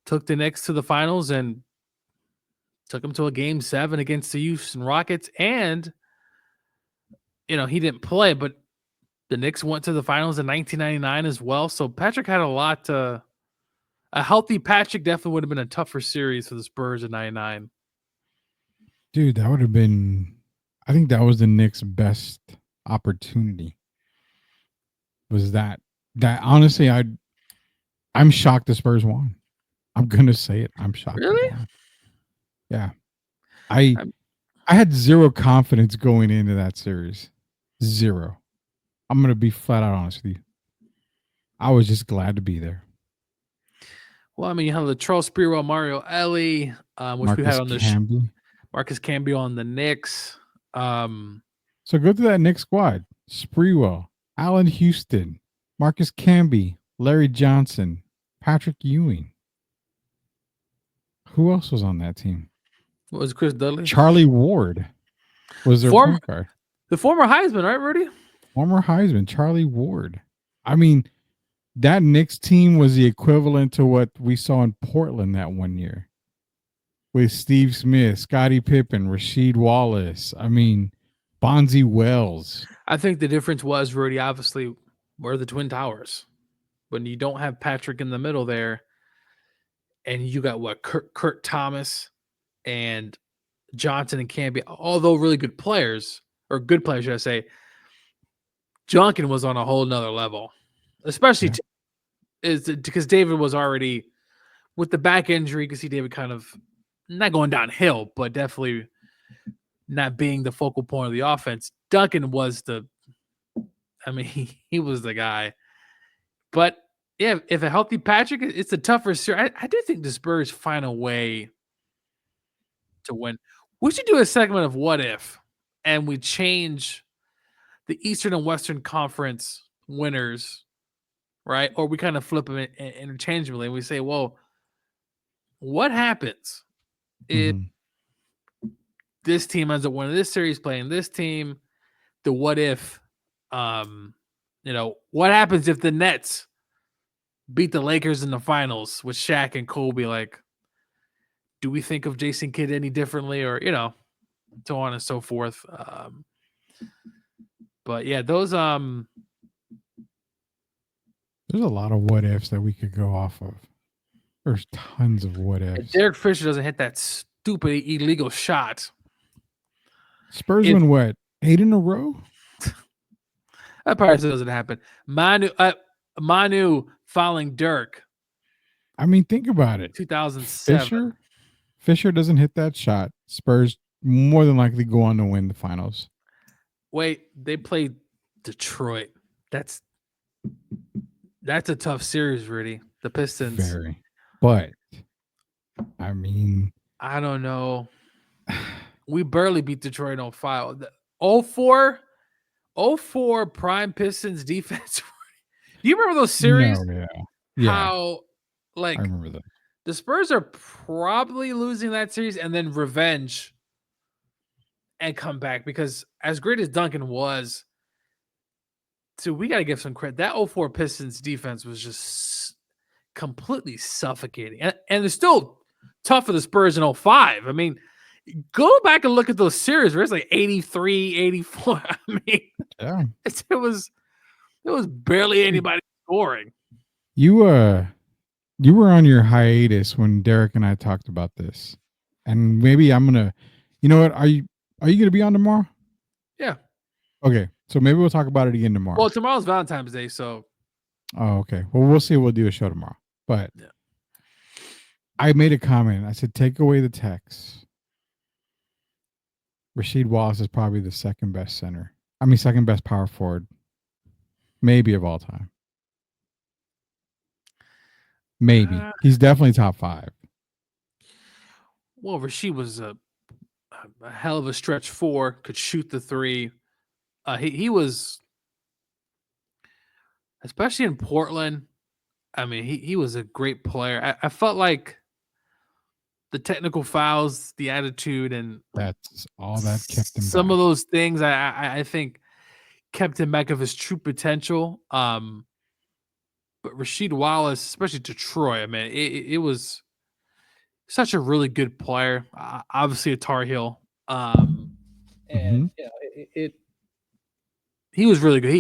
took the Knicks to the finals and took him to a Game 7 against the Houston Rockets. And, he didn't play, but the Knicks went to the finals in 1999 as well. So Patrick had a healthy Patrick definitely would have been a tougher series for the Spurs in 99. Dude, that would have been, I think that was the Knicks' best opportunity. Was that honestly, I'm shocked the Spurs won. I'm gonna say it. I'm shocked. Really? Yeah. I had zero confidence going into that series. Zero. I'm gonna be flat out honest with you. I was just glad to be there. Well, I mean, you have the Charles Sprewell, Mario Elie, which we had on the Marcus Camby on the Knicks. So go through that Knicks squad: Sprewell, Allen Houston, Marcus Camby, Larry Johnson, Patrick Ewing. Who else was on that team? What was Chris Dudley? Charlie Ward was their point guard. The former Heisman, right, Rudy? Former Heisman, Charlie Ward. I mean, that Knicks team was the equivalent to what we saw in Portland that one year with Steve Smith, Scottie Pippen, Rasheed Wallace. I mean, Bonzi Wells. I think the difference was, Rudy, obviously, were the Twin Towers. When you don't have Patrick in the middle there, and you got Kurt Thomas and Johnson and Camby, although really good players, or good players, should I say, Junkin was on a whole nother level, especially because David was already with the back injury. You can see David kind of not going downhill, but definitely not being the focal point of the offense. Duncan was he was the guy. But yeah, if a healthy Patrick, it's a tougher series. I do think the Spurs find a way to win. We should do a segment of what if, and we change the Eastern and Western Conference winners, right? Or we kind of flip them interchangeably, and we say, well, what happens if this team ends up winning this series, playing this team? The what if, what happens if the Nets beat the Lakers in the finals with Shaq and Kobe? Like, do we think of Jason Kidd any differently, or, so on and so forth? But yeah, those there's a lot of what ifs that we could go off of. There's tons of what ifs. If Derek Fisher doesn't hit that stupid illegal shot, Spurs win what? 8 in a row? That probably doesn't happen. Manu fouling Dirk. I mean, think about it. 2007. Fisher doesn't hit that shot. Spurs more than likely go on to win the finals. Wait, they played Detroit. That's a tough series, Rudy. The Pistons. Very. But I mean, I don't know. We barely beat Detroit on 5. 04 Prime Pistons defense. Do you remember those series? no, yeah, How I like remember that. the Spurs are probably losing that series and then revenge and come back, because as great as Duncan was, so we got to give some credit. That 04 Pistons defense was just completely suffocating. And it's still tough for the Spurs in 05. I mean, go back and look at those series where it's like 83, 84. I mean, Yeah, it was barely anybody scoring. you were on your hiatus when Derek and I talked about this, and maybe I'm gonna. You know what? Are you gonna be on tomorrow? Yeah. Okay, so maybe we'll talk about it again tomorrow. Well, tomorrow's Valentine's Day, so. Oh, okay. Well, we'll see. We'll do a show tomorrow. But Yeah. I made a comment. I said, take away the text. Rasheed Wallace is probably the second best center. I mean, second best power forward, maybe of all time. Maybe. He's definitely top 5. Well, Rasheed was a hell of a stretch 4, could shoot the 3. He was, especially in Portland. I mean, he was a great player. I felt like the technical fouls, the attitude, and That's all that kept him some back. of those things I think kept him back of his true potential. But Rasheed Wallace, especially Detroit, I mean, it was such a really good player. Obviously a Tar Heel. And he was really good.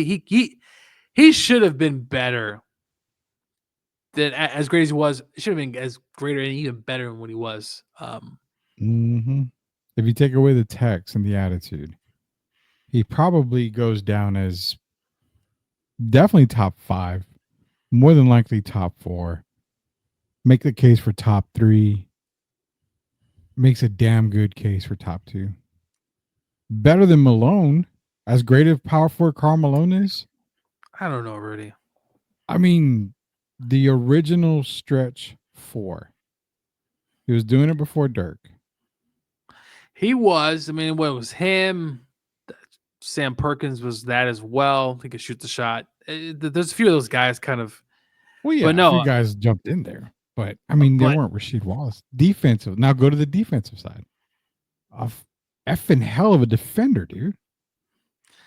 He should have been better than as great as he was. Should have been as greater and even better than what he was. If you take away the text and the attitude, he probably goes down as definitely top 5, more than likely top 4. Make the case for top 3. Makes a damn good case for top 2. Better than Malone. As great of power forward Karl Malone is. I don't know, Rudy. I mean, the original stretch 4. He was doing it before Dirk. He was. I mean, what was him? Sam Perkins was that as well. He could shoot the shot. There's a few of those guys kind of. Well, yeah, but no, a few guys jumped in there. But, I mean, they weren't Rasheed Wallace. Defensive. Now go to the defensive side. A effing hell of a defender, dude.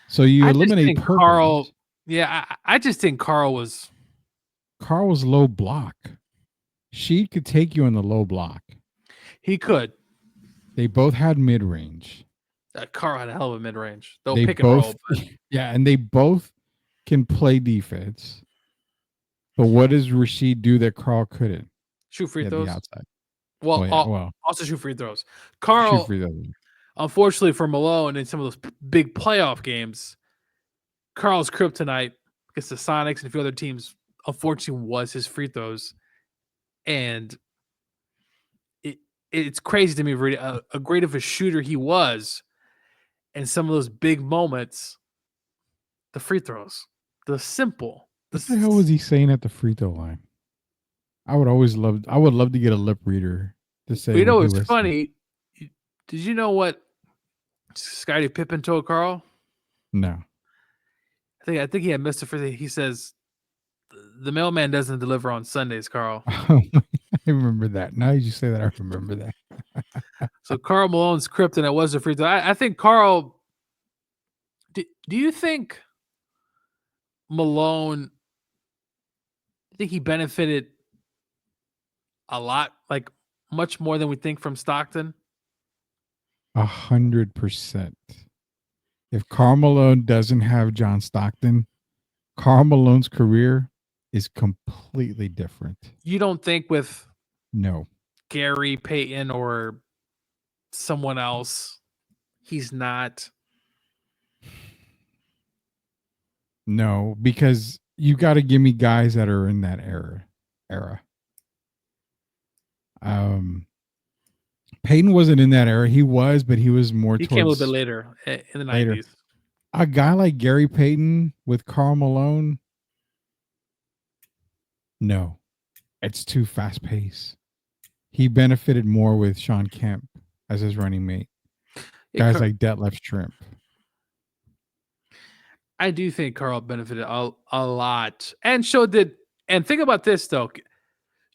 So you eliminate Perkins. Karl. Yeah, I just think Karl was low block. Sheed could take you in the low block. He could. They both had mid range. Karl had a hell of a mid range. They pick both, and roll. But. Yeah, and they both can play defense. But what does Rasheed do that Karl couldn't? Shoot free throws. The outside. Well, also shoot free throws. Karl, unfortunately for Malone in some of those big playoff games, Karl's kryptonite against the Sonics and a few other teams, unfortunately, was his free throws. And it's crazy to me, really, a great of a shooter he was. And some of those big moments, the free throws, the simple. What the hell was he saying at the free throw line? I would love to get a lip reader to say. You know, it's funny. Did you know what Scottie Pippen told Karl? No. I think he had missed a free throw. He says, "The mailman doesn't deliver on Sundays, Karl." I remember that. Now you say that, I remember that. So Karl Malone's kryptonite was a free throw. I think Karl. Do you think Malone? I think he benefited a lot, like much more than we think, from Stockton. 100%. If Karl Malone doesn't have John Stockton, Karl Malone's career is completely different. You don't think with Gary Payton or someone else, he's not? No, because you got to give me guys that are in that era. Payton wasn't in that era. He was, but he was more. He came a little bit later in the 90s. A guy like Gary Payton with Karl Malone. No, it's too fast paced. he benefited more with Sean Kemp as his running mate. Guys like Detlef Shrimp. I do think Carl benefited a lot. And so did. And think about this, though.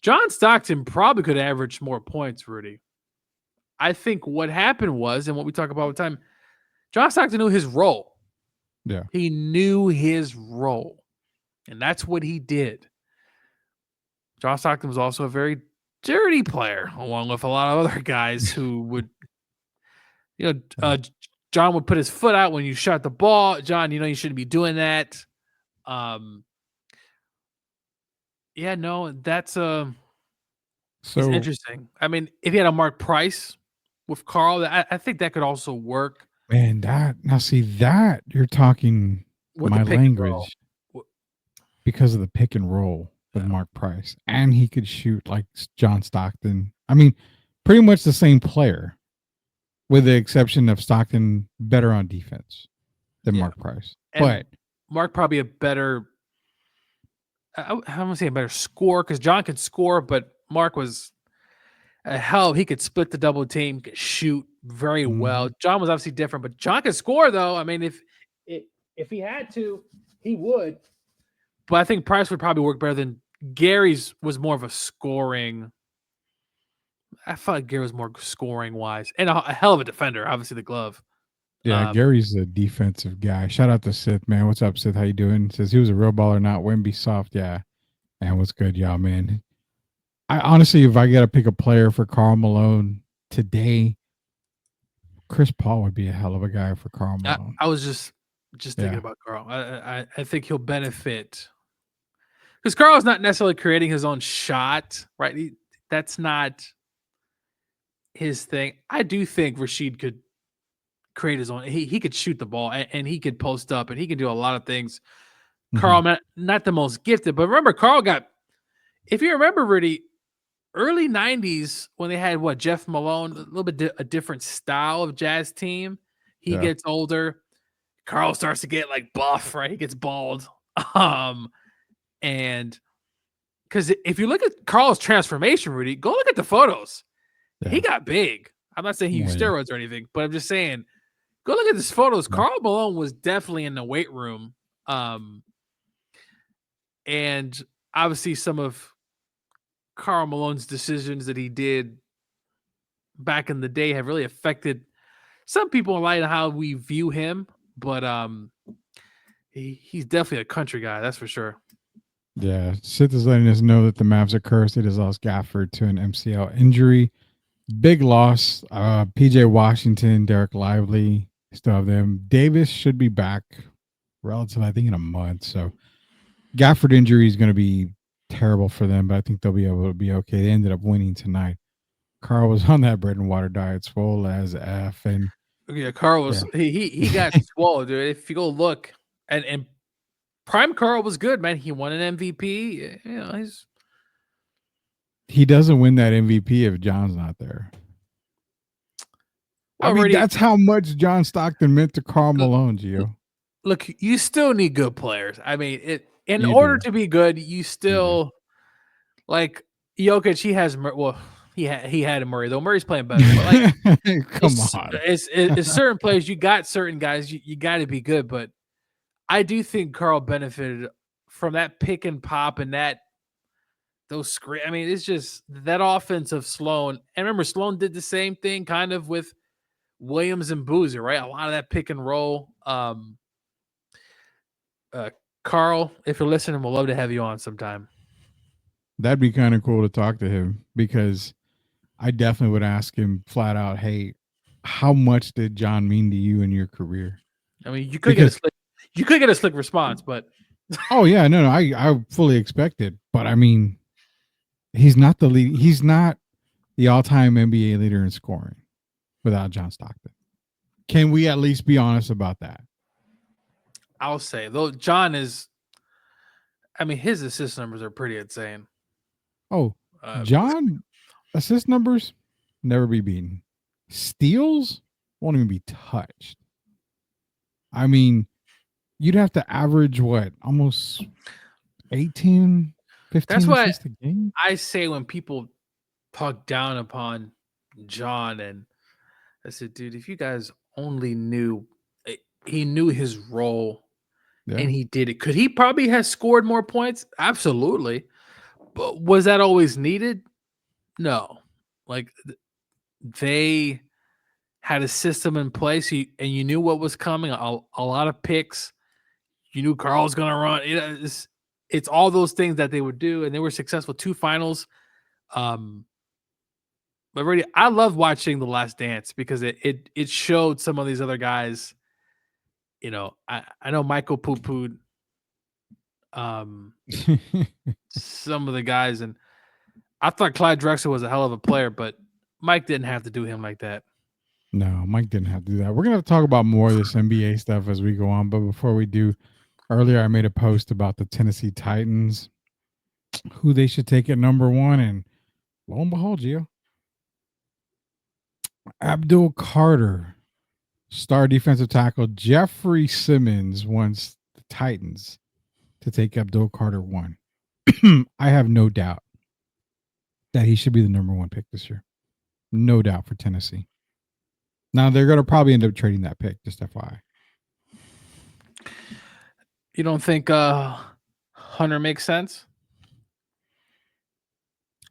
John Stockton probably could have averaged more points, Rudy. I think what happened was, and what we talk about all the time, John Stockton knew his role. Yeah. He knew his role. And that's what he did. John Stockton was also a very dirty player, along with a lot of other guys who would, John would put his foot out when you shot the ball. John, you shouldn't be doing that. That's it's interesting. I mean, if you had a Mark Price with Carl, I think that could also work. Man, that you're talking With my the pick and roll. language because of the pick and roll with Mark Price, and he could shoot like John Stockton. I mean, pretty much the same player, with the exception of Stockton better on defense than Mark Price. And but Mark probably a better. I don't want to say a better score because John could score, but Mark was a hell. He could split the double team, could shoot very well. John was obviously different, but John could score though. I mean, if he had to, he would. But I think Price would probably work better than Gary's. Was more of a scoring. I felt like Gary was more scoring wise and a hell of a defender. Obviously, the glove. yeah, Gary's a defensive guy. Shout out to Sith, man. What's up, Sith? How you doing? Says he was a real baller, not Wemby soft. Yeah, man, what's good, y'all, man? I honestly, if I got to pick a player for Karl Malone today, Chris Paul would be a hell of a guy for Karl Malone. I was just thinking about Carl. I think he'll benefit because Carl's not necessarily creating his own shot, right? That's not his thing. I do think Rasheed could create his own. He could shoot the ball and he could post up and he can do a lot of things. Carl, not the most gifted, but remember Carl got. If you remember, Rudy, early 90s when they had Jeff Malone, a little bit a different style of Jazz team. He gets older. Carl starts to get like buff, right? He gets bald. And because if you look at Carl's transformation, Rudy, go look at the photos. Yeah. He got big. I'm not saying he used steroids or anything, but I'm just saying, go look at these photos. Yeah. Karl Malone was definitely in the weight room. And obviously some of Karl Malone's decisions that he did back in the day have really affected some people in light of how we view him. But he's definitely a country guy, that's for sure. Yeah, Sith is letting us know that the Mavs are cursed. It has lost Gafford to an MCL injury. Big loss. PJ Washington, Derek Lively, still have them. Davis should be back relatively, I think, in a month. So Gafford injury is going to be terrible for them, but I think they'll be able to be okay. They ended up winning tonight. Carl was on that bread and water diet, swole as F. And yeah, Carl was he got swallowed, dude. If you go look, and prime Carl was good, man. He won an MVP. You know, he doesn't win that MVP if John's not there. I mean, that's how much John Stockton meant to Karl Malone, Gio. Look, you still need good players. I mean, in order to be good, you still like Jokic. He has he had a Murray though. Murray's playing better. But like, come on, it's certain players. You got certain guys. You got to be good. But I do think Carl benefited from that pick and pop and those screen. I mean, it's just that offense of Sloan. And remember, Sloan did the same thing kind of with Williams and Boozer, right? A lot of that pick and roll. Carl, if you're listening, we'd love to have you on sometime. That'd be kind of cool to talk to him because I definitely would ask him flat out, hey, how much did John mean to you in your career? I mean, you could get a slick response, but oh yeah, no, I fully expect it. But I mean, he's not the lead. He's not the all-time NBA leader in scoring without John Stockton. Can we at least be honest about that? I'll say, though, John is, I mean, his assist numbers are pretty insane. Oh, John assist numbers never be beaten. Steals won't even be touched. I mean, you'd have to average almost 18, 15 That's why assists a game? I say when people talked down upon John, and I said, dude, if you guys only knew, he knew his role Yeah. and he did it. Could he probably have scored more points? Absolutely. But was that always needed? No. Like they had a system in place, and you knew what was coming. A lot of picks. You knew Carl was going to run. It's all those things that they would do, and they were successful. 2 finals. But really, I love watching The Last Dance because it showed some of these other guys. You know, I know Michael poo-pooed some of the guys, and I thought Clyde Drexler was a hell of a player, but Mike didn't have to do him like that. No, Mike didn't have to do that. We're going to talk about more of this NBA stuff as we go on. But before we do, earlier I made a post about the Tennessee Titans, who they should take at number 1. And lo and behold, Gio, Abdul Carter, star defensive tackle Jeffrey Simmons wants the Titans to take Abdul Carter 1. I have no doubt that he should be the number 1 pick this year. No doubt for Tennessee. Now, they're going to probably end up trading that pick, just FYI. You don't think Hunter makes sense?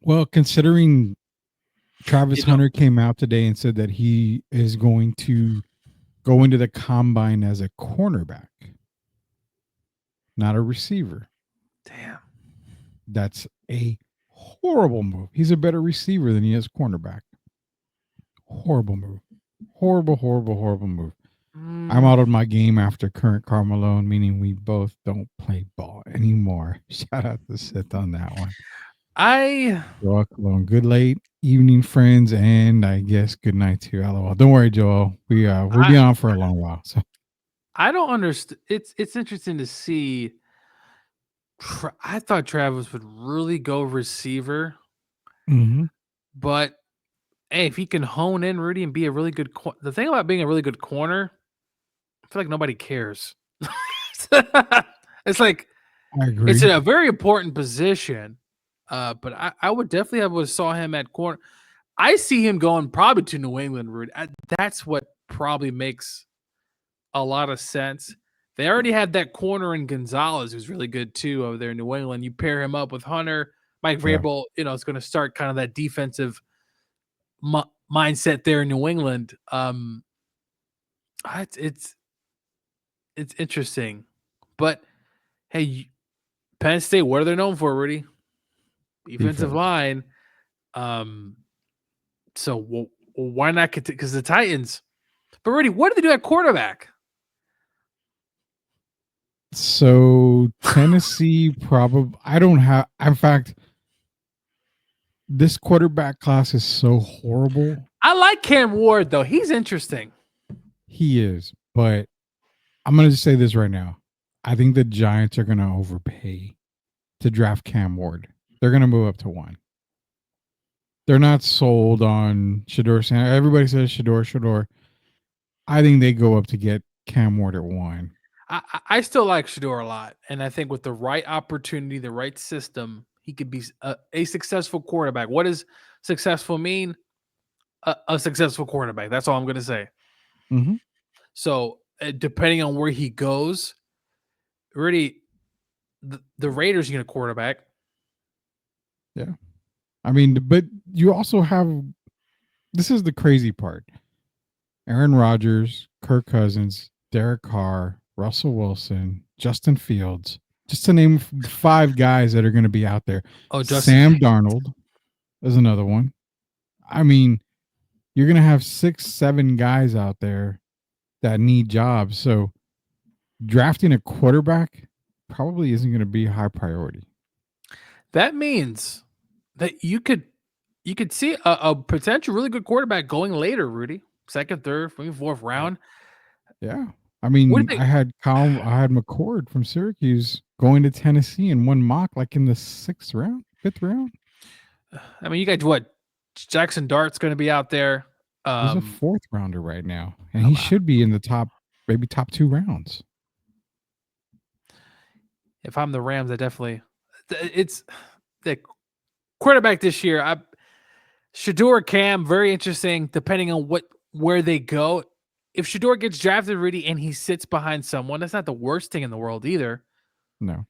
Well, considering Travis Hunter came out today and said that he is going to go into the combine as a cornerback, not a receiver. Damn. That's a horrible move. He's a better receiver than he is cornerback. Horrible move. Horrible move. I'm out of my game after current Carmelo, meaning we both don't play ball anymore. Shout out to Sith on that one. Joel Cologne. Good late evening, friends, and I guess good night to you. LOL. Don't worry, Joel. We'll be on for a long while. So I don't understand. It's interesting to see. I thought Travis would really go receiver, but hey, if he can hone in, Rudy, and be a really good the thing about being a really good corner, I feel like nobody cares. It's like I agree. It's a very important position, but I would definitely have saw him at corner. I see him going probably to New England, Rudy. That's what probably makes a lot of sense. They already had that corner in Gonzalez, who's really good too over there in New England. You pair him up with Hunter, Mike Vrabel, it's going to start kind of that defensive mindset there in New England. It's interesting, but hey, Penn State, what are they known for, Rudy? Defensive line. So why not? Because the Titans. But Rudy, what do they do at quarterback? So Tennessee probably. I don't have. In fact, this quarterback class is so horrible. I like Cam Ward though. He's interesting. He is, but I'm going to say this right now. I think the Giants are going to overpay to draft Cam Ward. They're going to move up to 1. They're not sold on Shedeur Sanders. Everybody says Shedeur. I think they go up to get Cam Ward at 1. I still like Shedeur a lot. And I think with the right opportunity, the right system, he could be a successful quarterback. What does successful mean? A successful quarterback. That's all I'm going to say. Mm-hmm. So depending on where he goes, really, the Raiders need a quarterback. Yeah. I mean, but you also have, this is the crazy part. Aaron Rodgers, Kirk Cousins, Derek Carr, Russell Wilson, Justin Fields, just to name 5 guys that are going to be out there. Sam Darnold is another one. I mean, you're going to have 6, 7 guys out there that need jobs. So drafting a quarterback probably isn't going to be a high priority. That means that you could see a potential really good quarterback going later, Rudy. 2nd, 3rd, maybe 4th round. Yeah. I mean, I had McCord from Syracuse going to Tennessee in one mock, like in the 6th round, 5th round. I mean, you got what? Jackson Dart's going to be out there. He's a 4th rounder right now, and he should be in the top 2 rounds. If I'm the Rams, I definitely. It's the quarterback this year. Shador Cam, very interesting, depending on where they go. If Shador gets drafted, Rudy, and he sits behind someone, that's not the worst thing in the world either. No.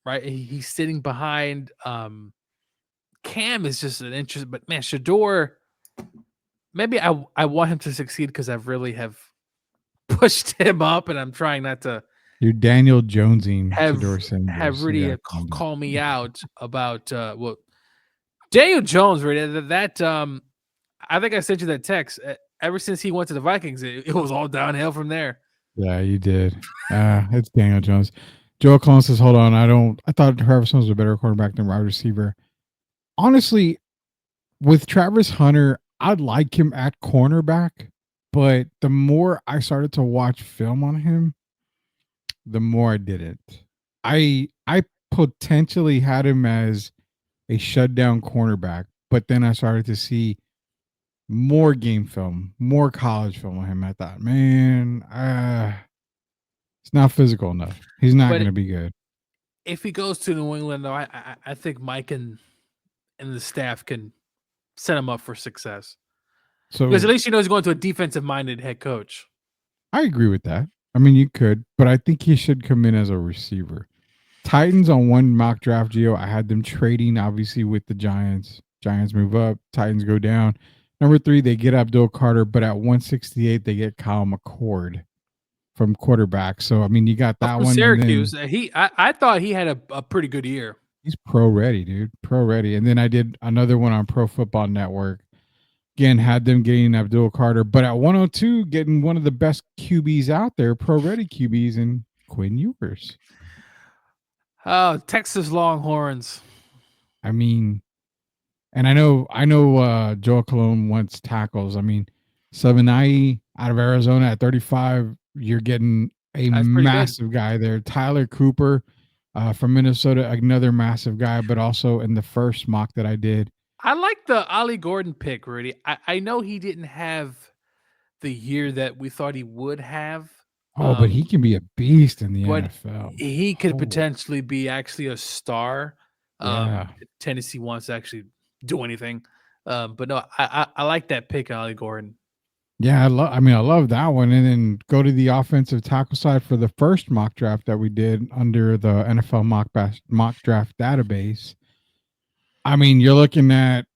Right? He's sitting behind Cam is just an interest, but man, Shador, maybe I want him to succeed because I really have pushed him up, and I'm trying not to You're Daniel Jonesing have Shador Sanders. Rudy call me out about Daniel Jones. Rudy, that I think I sent you that text. Ever since he went to the Vikings, it was all downhill from there. Yeah, you did. It's Daniel Jones. Joel Clone says, hold on. I thought Harrison was a better quarterback than wide receiver. Honestly, with Travis Hunter, I'd like him at cornerback, but the more I started to watch film on him, the more I didn't. I potentially had him as a shutdown cornerback, but then I started to see more game film, more college film on him. I thought, man, it's not physical enough. He's not going to be good. If he goes to New England, though, I think Mike and the staff can set him up for success. So, because at least he knows he's going to a defensive-minded head coach. I agree with that. I mean, you could, but I think he should come in as a receiver. Titans on one mock draft, Gio, I had them trading, obviously, with the Giants. Giants move up, Titans go down. Number 3, they get Abdul Carter, but at 168, they get Kyle McCord from quarterback. So, I mean, you got that one. Syracuse. I thought he had a pretty good year. He's pro ready, dude. Pro ready. And then I did another one on Pro Football Network. Again, had them getting Abdul Carter, but at 102, getting one of the best QBs out there, pro ready QBs, in Quinn Ewers. Oh, Texas Longhorns. I mean, and I know Joel Cologne wants tackles. I mean, Savanai out of Arizona at 35, you're getting a massive guy there. Tyler Cooper from Minnesota, another massive guy, but also in the first mock that I did. I like the Ollie Gordon pick, Rudy. I know he didn't have the year that we thought he would have. Oh, but he can be a beast in the NFL. He could potentially be actually a star. If Tennessee wants to actually do anything. But no, I like that pick, Ollie Gordon. Yeah, I love that one. And then go to the offensive tackle side for the first mock draft that we did under the NFL mock draft database. I mean, you're looking at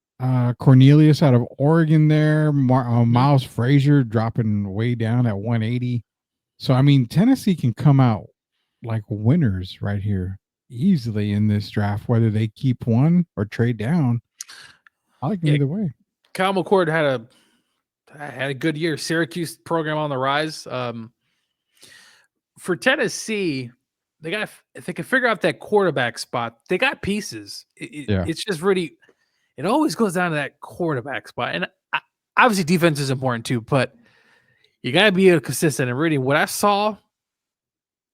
Cornelius out of Oregon there, Miles Frazier dropping way down at 180. So, I mean, Tennessee can come out like winners right here easily in this draft, whether they keep one or trade down. I like either way. Kyle McCord had a good year. Syracuse program on the rise. For Tennessee, if they can figure out that quarterback spot, they got pieces. It's just really, it always goes down to that quarterback spot. And obviously defense is important too, but you got to be consistent. And really, what I saw,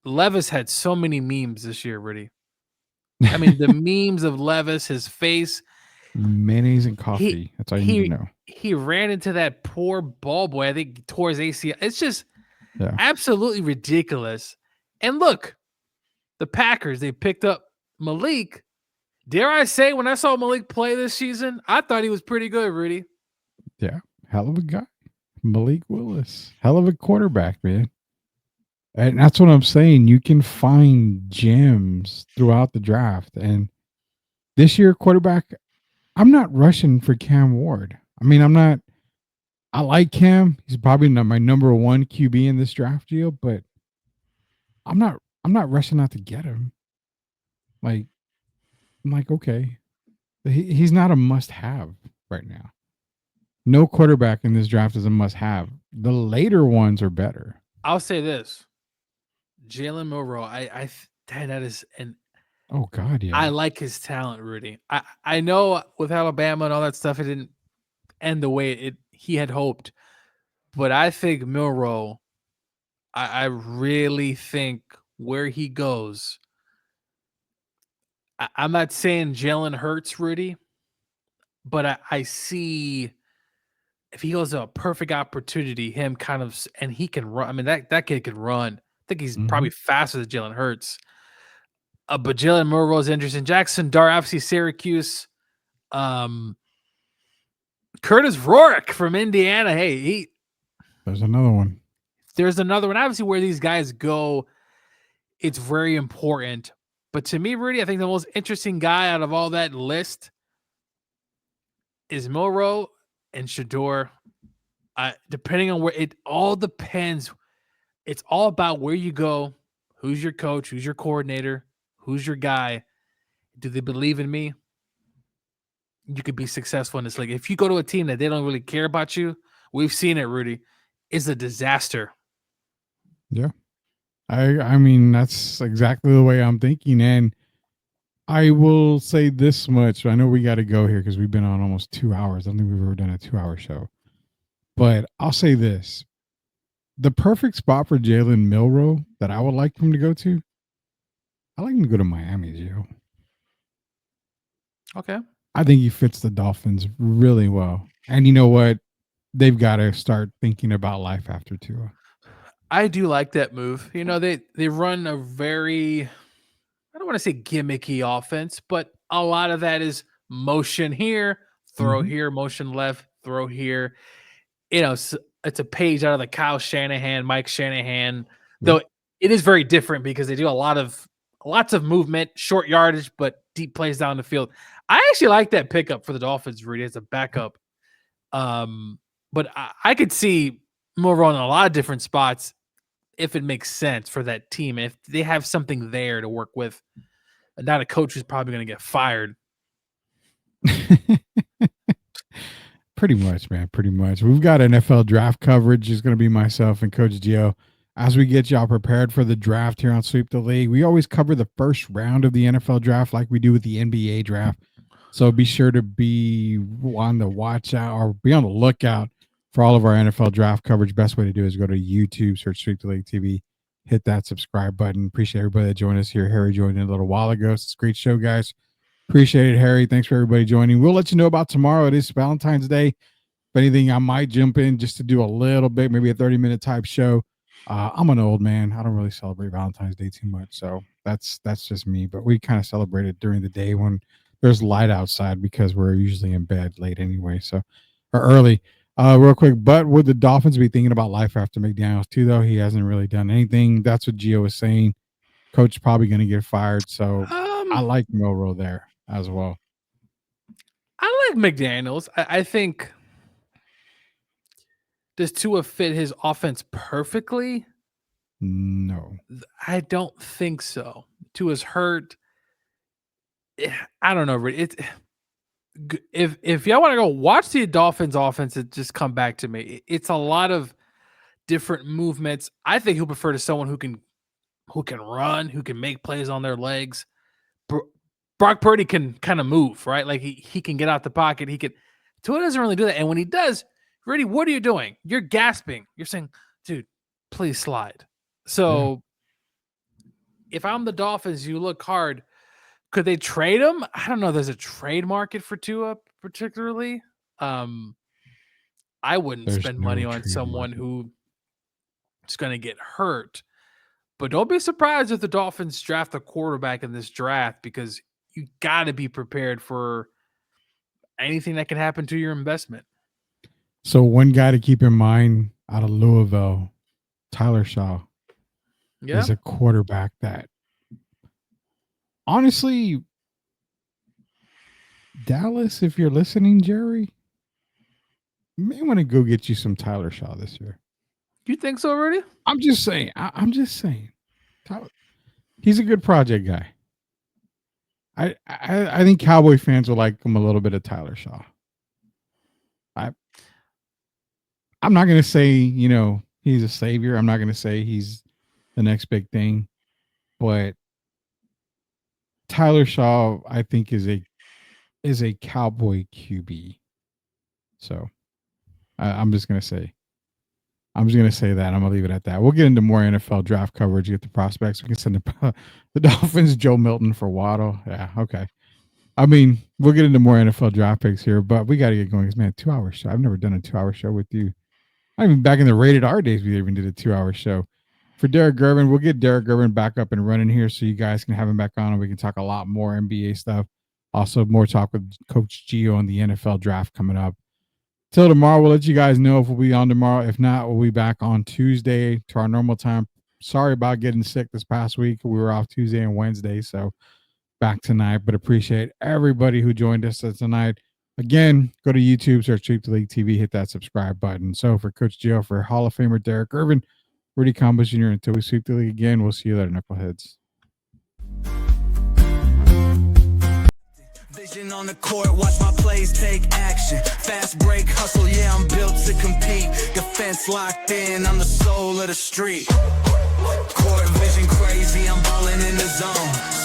Levis had so many memes this year, Rudy. I mean, the memes of Levis, his face. Mayonnaise and coffee. That's all you need to know. He ran into that poor ball boy. I think he tore his ACL. It's just absolutely ridiculous. And look, the Packers, they picked up Malik. Dare I say, when I saw Malik play this season, I thought he was pretty good, Rudy. Yeah, hell of a guy. Malik Willis. Hell of a quarterback, man. And that's what I'm saying. You can find gems throughout the draft. And this year, quarterback, I'm not rushing for Cam Ward. I mean, I like Cam. He's probably not my number 1 QB in this draft deal, but I'm not rushing out to get him. I'm like, okay. He's not a must-have right now. No quarterback in this draft is a must-have. The later ones are better. I'll say this. Jalen Milroe, that is an oh God, yeah. I like his talent, Rudy. I know with Alabama and all that stuff, it didn't end the way he had hoped. But I think Milroe, I really think where he goes, I'm not saying Jalen Hurts, Rudy, but I see if he goes to a perfect opportunity, him kind of, and he can run. I mean, that kid can run. I think he's probably faster than Jalen Hurts. But Jalen Milroe is interesting. Jackson Dart, obviously Syracuse. Curtis Rourke from Indiana. Hey, There's another one. there's another one. Obviously, where these guys go, it's very important. But to me, Rudy, I think the most interesting guy out of all that list is Milroe and Shador. Depending on where it all depends. It's all about where you go, who's your coach, who's your coordinator, who's your guy. Do they believe in me? You could be successful in this league. If you go to a team that they don't really care about you, we've seen it, Rudy, it's a disaster. Yeah. I mean, that's exactly the way I'm thinking. And I will say this much. I know we got to go here because we've been on almost 2 hours. I don't think we've ever done a 2-hour show. But I'll say this. The perfect spot for Jalen Milroe that I would like him to go to, I like him to go to Miami, Joe. Okay. I think he fits the Dolphins really well. And you know what? They've got to start thinking about life after Tua. I do like that move. You know, they run a very, I don't want to say gimmicky offense, but a lot of that is motion here, throw here, motion left, throw here. You know, it's a page out of the Kyle Shanahan, Mike Shanahan, though it is very different because they do lots of movement, short yardage, but deep plays down the field. I actually like that pickup for the Dolphins, Rudy, as a backup. But I could see Milroe in a lot of different spots if it makes sense for that team. If they have something there to work with, not a coach who's probably going to get fired. Pretty much, man. Pretty much. We've got NFL draft coverage. It's going to be myself and Coach Gio. As we get y'all prepared for the draft here on Sweep the League, we always cover the first round of the NFL draft like we do with the NBA draft. So be sure to be on the watch out or be on the lookout for all of our NFL draft coverage. Best way to do is go to YouTube, search Sweep the League TV, hit that subscribe button. Appreciate everybody that joined us here. Harry joined in a little while ago. It's a great show, guys. Appreciate it, Harry. Thanks for everybody joining. We'll let you know about tomorrow. It is Valentine's Day. If anything, I might jump in just to do a little bit, maybe a 30-minute type show. I'm an old man. I don't really celebrate Valentine's Day too much. So that's just me. But we kind of celebrate it during the day when there's light outside because we're usually in bed late anyway. So, or early. Real quick, but would the Dolphins be thinking about life after McDaniels too, though? He hasn't really done anything. That's what Gio was saying. Coach probably going to get fired. So I like Milroe there as well. I like McDaniels. I think, does Tua fit his offense perfectly? No. I don't think so. Tua's hurt. I don't know. If y'all want to go watch the Dolphins offense, it just come back to me. It's a lot of different movements. I think he'll prefer to someone who can run, who can make plays on their legs. Brock Purdy can kind of move, right? Like he can get out the pocket. Tua doesn't really do that. And when he does, Rudy, what are you doing? You're gasping. You're saying, dude, please slide. So if I'm the Dolphins, you look hard. Could they trade him? I don't know. There's a trade market for Tua particularly. I wouldn't spend money on someone who's going to get hurt. But don't be surprised if the Dolphins draft a quarterback in this draft because you got to be prepared for anything that can happen to your investment. So one guy to keep in mind out of Louisville, Tyler Shaw, is a quarterback that honestly, Dallas, if you're listening, Jerry, you may want to go get you some Tyler Shaw this year. You think so already? I'm just saying. I'm just saying. Tyler, he's a good project guy. I think Cowboy fans will like him a little bit of Tyler Shaw. I'm not going to say, he's a savior. I'm not going to say he's the next big thing. But Tyler Shaw, I think, is a Cowboy QB. So I'm just going to say that. I'm going to leave it at that. We'll get into more NFL draft coverage, get the prospects. We can send the Dolphins, Joe Milton for Waddle. Yeah, okay. I mean, we'll get into more NFL draft picks here, but we got to get going. Man, 2-hour show. I've never done a 2-hour show with you. I mean, back in the Rated R days, we even did a 2-hour show. For Derek Gervin, we'll get Derek Gervin back up and running here so you guys can have him back on and we can talk a lot more NBA stuff. Also, more talk with Coach Gio on the NFL draft coming up. till tomorrow, we'll let you guys know if we'll be on tomorrow. If not, we'll be back on Tuesday to our normal time. Sorry about getting sick this past week. We were off Tuesday and Wednesday, so back tonight. But appreciate everybody who joined us tonight. Again, go to YouTube, search Sweep the League TV, hit that subscribe button. So for Coach Gio, for Hall of Famer Derek Irvin, Rudy Combs Jr., until we sweep the league again, we'll see you later, Knuckleheads. Vision on the court, watch my plays take action. Fast break, hustle, yeah, I'm built to compete. Defense locked in, I'm the soul of the street. Court vision crazy, I'm balling in the zone.